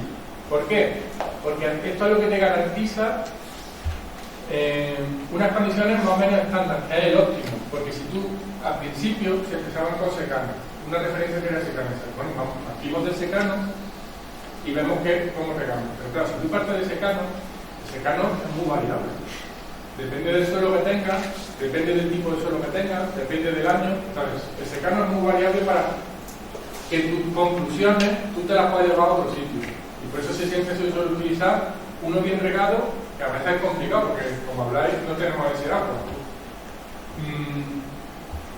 ¿Por qué? Porque esto es lo que te garantiza unas condiciones más o menos estándar, que es el óptimo. Porque si tú, al principio, se empezaban con secano, una referencia que era secano, bueno, vamos, partimos del secano y vemos cómo regamos. Pero claro, si tú partes del secano, el secano es muy variable. Depende del suelo que tengas, depende del tipo de suelo que tengas, depende del año, ¿sabes? El secano es muy variable para que tus conclusiones tú te las puedas llevar a otro sitio. Y por eso siempre se suele utilizar uno bien regado, que a veces es complicado, porque como habláis, no tenemos ese agua.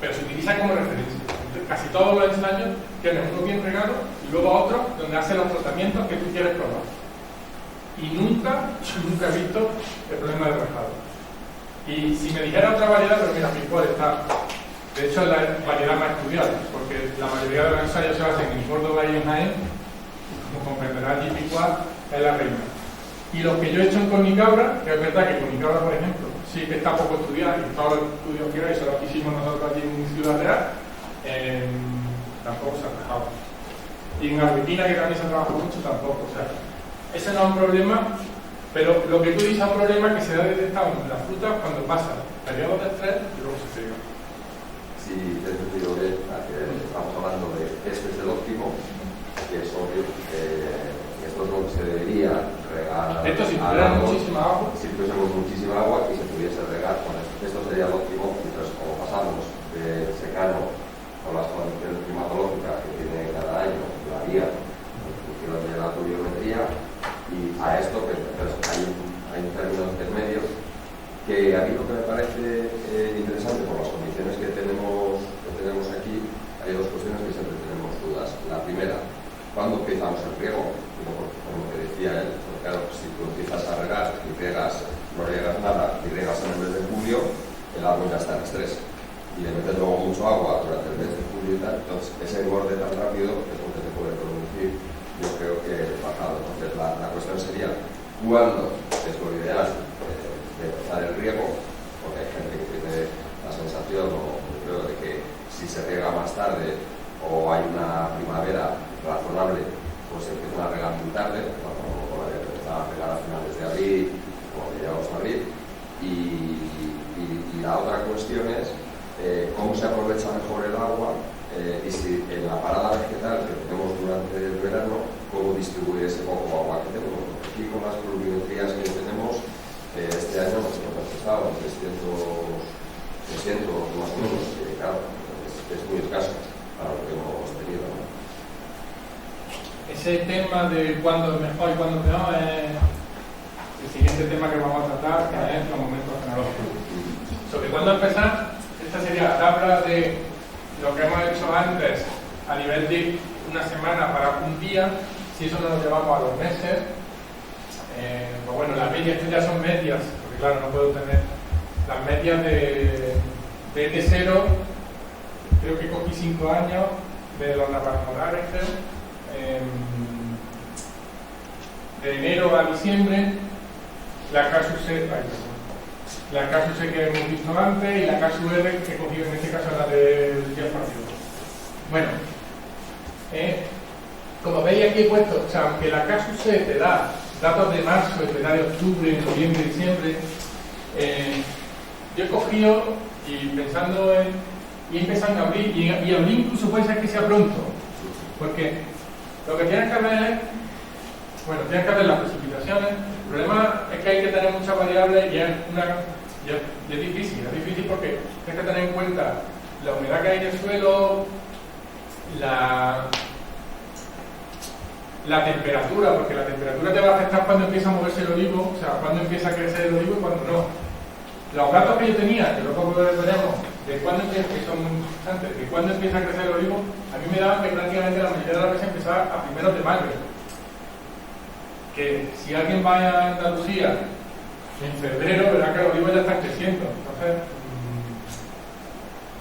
Pero se utiliza como referencia. Entonces, casi todos los ensayos tienen uno bien regado y luego otro donde hacen los tratamientos que tú quieres probar. Y yo nunca he visto el problema del rajado. Y si me dijera otra variedad, pero mira, picual está, de hecho es la variedad más estudiada, porque la mayoría de los ensayos se hacen en Córdoba y en Jaén, como comprenderán, y picual es la reina. Y los que yo he hecho en Conicabra, que es verdad que Conicabra, por ejemplo, sí que está poco estudiado, y todos los estudios que hay, solo que hicimos nosotros allí en Ciudad Real, tampoco se ha trabajado. Y en Arbequina, que también se ha trabajado mucho, tampoco. O sea, ese no es un problema. Pero lo que tú dices es un problema que se da detectado en las frutas cuando pasa periodos de estrés y luego se friega. Sí, te he entendido bien, estamos hablando de este es el óptimo, que es obvio que esto es lo que se debería regar. Esto si tuviera muchísima agua. Si tuviésemos muchísima agua y se pudiese regar con esto sería el óptimo. Entonces, como pasamos de secano con las condiciones climatológicas que tiene cada año la guía en función de la pluviometría, y a esto, pues, hay términos intermedios que a mí lo que me parece interesante por las condiciones que tenemos aquí, hay dos cuestiones que siempre tenemos dudas. La primera, ¿cuándo empezamos el riego? Como que decía él, porque claro, si tú empiezas a regar y no riegas nada y riegas en el mes de julio, el árbol ya está en estrés y le metes luego mucho agua durante el mes de julio y tal, entonces ese engorde tan rápido es lo que te puede producir, yo creo que bajado. Entonces la cuestión sería cuándo es lo ideal de empezar el riego, porque hay gente que tiene la sensación, o creo, de que si se riega más tarde o hay una primavera razonable, pues se empiezan a regar muy tarde, como empezar a regar a finales de abril, como que llegamos a abril. Y la otra cuestión es cómo se aprovecha mejor el agua y si en la parada vegetal que tenemos durante el verano, cómo distribuir ese poco agua que tenemos. Aquí con las pluviometrías que tenemos, este año nos hemos estado 300 más o menos, que claro, es muy escaso para lo que hemos tenido, ¿no? Ese tema de cuándo es mejor y cuándo es peor es el siguiente tema que vamos a tratar, que es los momentos tecnológicos. Sobre cuándo empezar, esta sería la tabla de lo que hemos hecho antes a nivel de una semana para un día. Si eso nos lo llevamos a los meses, pues bueno, las medias ya son medias, porque claro, no puedo tener las medias de T0, creo que cogí 5 años de los naranjolares, creo. De enero a diciembre, la Casus C, la Casus C que hemos visto antes y la Casus R que he cogido en este caso la del día partido. Bueno, como veis aquí he puesto, o sea, aunque la Casus C te da datos de marzo, te da de octubre, noviembre, diciembre, yo he cogido y pensando y empezando a abrir, y abrir incluso puede ser que sea pronto, porque lo que tienes que ver es, bueno, tienes que ver las precipitaciones. El problema es que hay que tener muchas variables y es difícil porque tienes que tener en cuenta la humedad que hay en el suelo, la temperatura, porque la temperatura te va a afectar cuando empieza a moverse el olivo, o sea, cuando empieza a crecer el olivo y cuando no. Los datos que yo tenía, que luego veremos, de cuándo empieza, que son muy importantes, de cuándo empieza a crecer el olivo, a mí me daban que prácticamente la mayoría de las veces empezaba a primeros de mayo. Que si alguien va a Andalucía en febrero, verá que el olivo ya está creciendo. Entonces,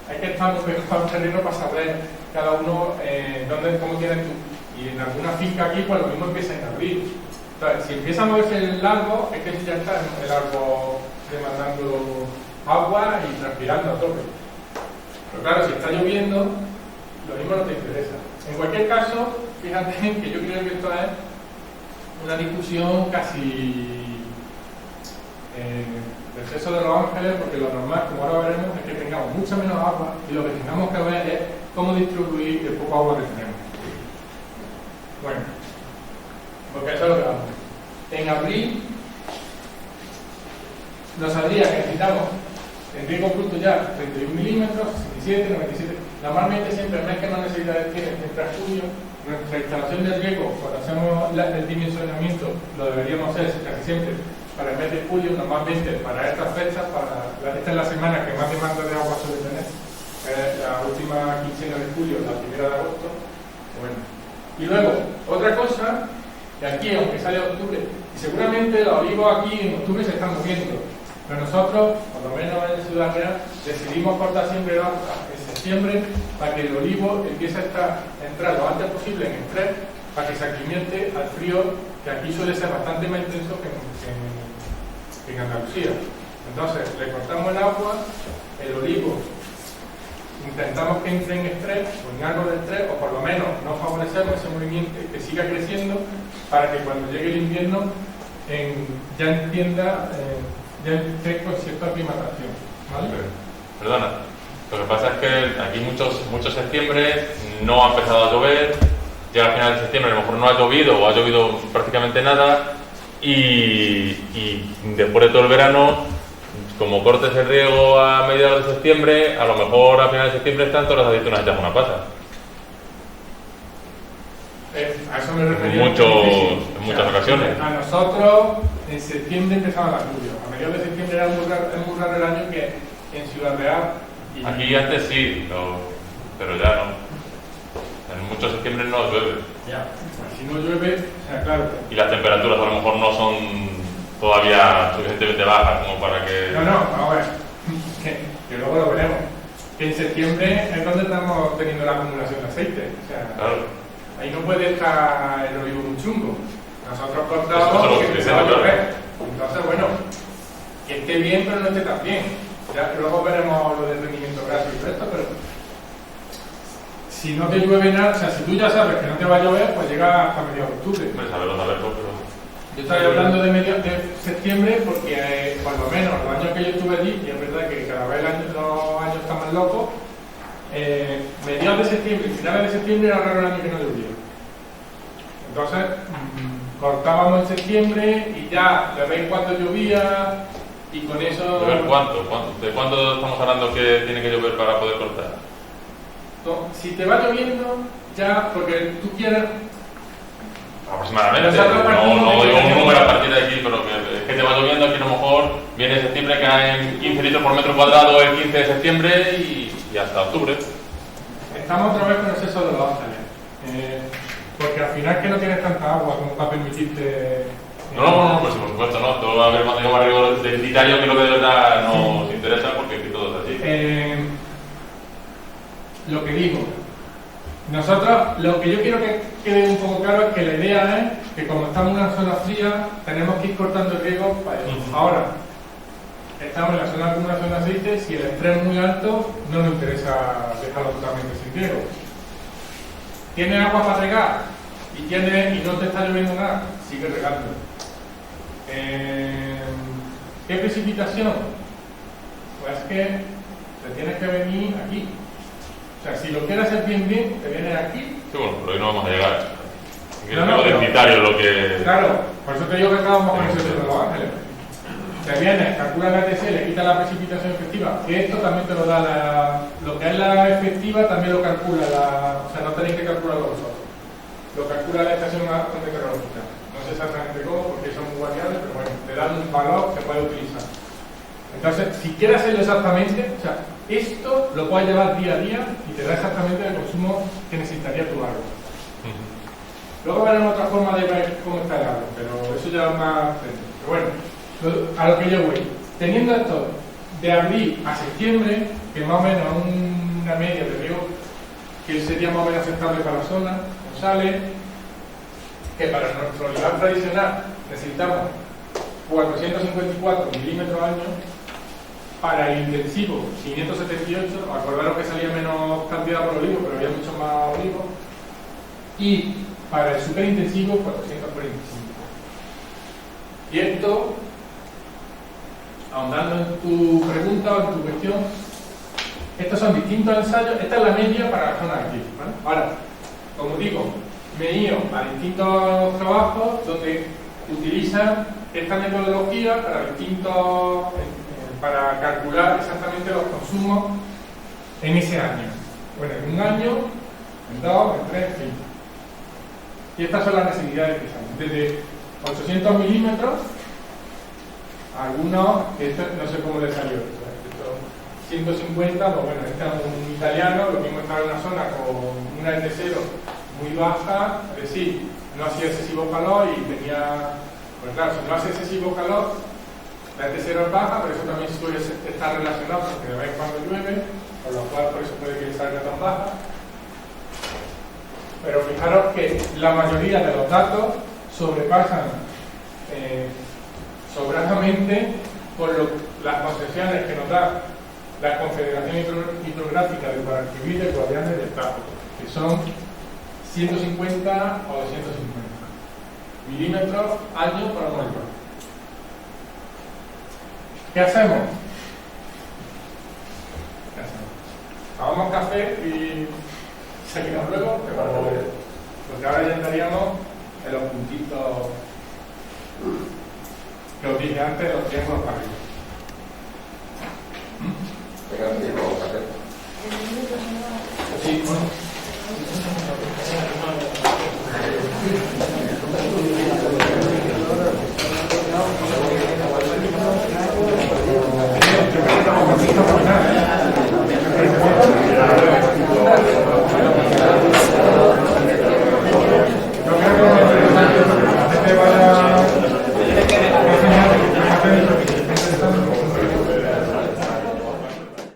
hay que estar muy pegado al terreno para saber cada uno cómo tiene tú. Y en alguna finca aquí, pues lo mismo empieza en abril. Entonces, si empieza a moverse el largo, es que ya está el árbol demandando agua y transpirando a tope. Pero claro, si está lloviendo, lo mismo no te interesa. En cualquier caso, fíjate que yo creo que esto es una discusión casi del sexo de los ángeles, porque lo normal, como ahora veremos, es que tengamos mucha menos agua y lo que tengamos que ver es cómo distribuir el poco agua que tenemos. Bueno, porque eso es lo que vamos. En abril nos saldría que necesitamos en riego bruto ya 31 milímetros, 67, 97. Normalmente siempre el mes que más necesidades tiene siempre es junio. Nuestra instalación de riego, cuando hacemos el dimensionamiento, lo deberíamos hacer casi siempre para el mes de julio, normalmente para estas fechas, esta es la semana que más demanda de agua suele tener, la última quincena de julio, la primera de agosto. Bueno. Y luego, otra cosa, que aquí, aunque sale octubre, y seguramente los olivos aquí en octubre se están moviendo, pero nosotros, por lo menos en Ciudad Real, decidimos cortar siempre en septiembre para que el olivo empiece a entrar lo antes posible en estrés, para que se aclimate al frío, que aquí suele ser bastante más intenso que en Andalucía. Entonces, le cortamos el agua, el olivo, intentamos que entre en estrés, o en algo de estrés, o por lo menos no favorecemos ese movimiento, que siga creciendo, para que cuando llegue el invierno ya entienda, ya esté con cierta aclimatación. ¿Vale? Perdona, lo que pasa es que aquí muchos septiembre no ha empezado a llover, llega al final de septiembre, a lo mejor no ha llovido o ha llovido prácticamente nada, y después de todo el verano, como cortes el riego a mediados de septiembre, a lo mejor a finales de septiembre están todas las aceitunas hechas una pasa. A eso me refería. En muchas ocasiones. A nosotros en septiembre empezaba la lluvia. A mediados de septiembre era muy raro el año que en Ciudad Real. Aquí antes sí, pero ya no. En muchos septiembre no llueve. Ya. Si no llueve, o sea, claro. Y las temperaturas a lo mejor no son todavía suficientemente bajas como para que... No, vamos a ver. Que luego lo veremos. Que en septiembre es donde estamos teniendo la acumulación de aceite. O sea, claro. Ahí no puede estar el olivo muy chungo. Nosotros cortamos porque empezaba a llover. Entonces, bueno, que esté bien, pero no esté tan bien. Ya luego veremos lo del rendimiento graso y todo esto, pero si no te llueve nada, o sea, si tú ya sabes que no te va a llover, pues llega hasta mediados de octubre. Saberlo, pero... Yo estoy hablando de mediados de septiembre porque, por lo menos, los años que yo estuve allí, y es verdad que cada vez los años están más locos, mediados de septiembre y finales de septiembre era raro el año que no llovía. Entonces, cortábamos en septiembre y ya le veis cuánto llovía y con eso... ¿De ver cuánto? ¿De cuánto estamos hablando que tiene que llover para poder cortar? No, si te va lloviendo, ya, porque tú quieres... Aproximadamente, no digo un número a partir de aquí, pero es que te va lloviendo aquí a lo mejor viene septiembre, caen 15 litros por metro cuadrado el 15 de septiembre y hasta octubre. Estamos otra vez con el sexo de los ángeles, porque al final que no tienes tanta agua como para permitirte... No, pues por supuesto no, todo va a haber más arriba del criterio que lo que de verdad nos interesa porque aquí todo es así. Lo que digo, nosotros, lo que yo quiero que quede un poco claro es que la idea es que como estamos en una zona fría, tenemos que ir cortando el riego para eso. Ahora, estamos en la zona de acumulación de aceite, si el estrés es muy alto, no nos interesa dejarlo totalmente sin riego. ¿Tiene agua para regar? Y no te está lloviendo nada, sigue regando. ¿Qué precipitación? Pues que te tienes que venir aquí. O sea, si lo quieres hacer bien, te vienes aquí. Sí, bueno, pero hoy no vamos a llegar. No, pero criterio lo que... Claro, por eso te digo que estábamos con el sexo de los ángeles. Te vienes, calcula la ETC, le quita la precipitación efectiva, que esto también te lo da lo que es la efectiva también lo calcula o sea, no tenéis que calcularlo vosotros. lo calcula la estación meteorológica. No sé exactamente cómo, porque son muy variables, pero bueno, te dan un valor que puede utilizar. Entonces, si quieres hacerlo exactamente, o sea, esto lo puedes llevar día a día y te da exactamente el consumo que necesitaría tu árbol. Luego veremos otra forma de ver cómo está el árbol, pero eso ya es más... Pero bueno, a lo que yo voy. Teniendo esto de abril a septiembre, que más o menos una media de riego que sería más o menos aceptable para la zona, González, que para nuestro olivar tradicional necesitamos 454 milímetros al año, para el intensivo 578, acordaros que salía menos cantidad por olivo, pero había mucho más olivo, y para el superintensivo 445. Y esto, ahondando en tu pregunta o en tu cuestión, estos son distintos ensayos. Esta es la media para la zona de aquí, ¿vale? Ahora, como digo, me he ido a distintos trabajos donde utilizan esta metodología para distintos, para calcular exactamente los consumos en ese año. Bueno, en un año, en dos, en tres, en fin. Y estas son las necesidades que salen. Desde 800 milímetros, algunos, esto no sé cómo les salió. 150, pues bueno, este es un italiano, lo mismo estaba en una zona con una ET0 muy baja, es decir, no hacía excesivo calor y tenía, pues claro, si no hace excesivo calor, la ET0 es baja, pero eso también suele estar relacionado porque de vez en cuando llueve, por lo cual por eso puede que salga tan baja. Pero fijaros que la mayoría de los datos sobrepasan sobradamente por las concesiones que nos da la Confederación Hidrográfica del Guadalquivir y del Guadiana del Tajo, que son 150 o 250 milímetros año por olivar. ¿Qué hacemos? Tomamos café y seguimos luego, porque ahora ya estaríamos en los puntitos que os dije antes, los triángulos para arriba.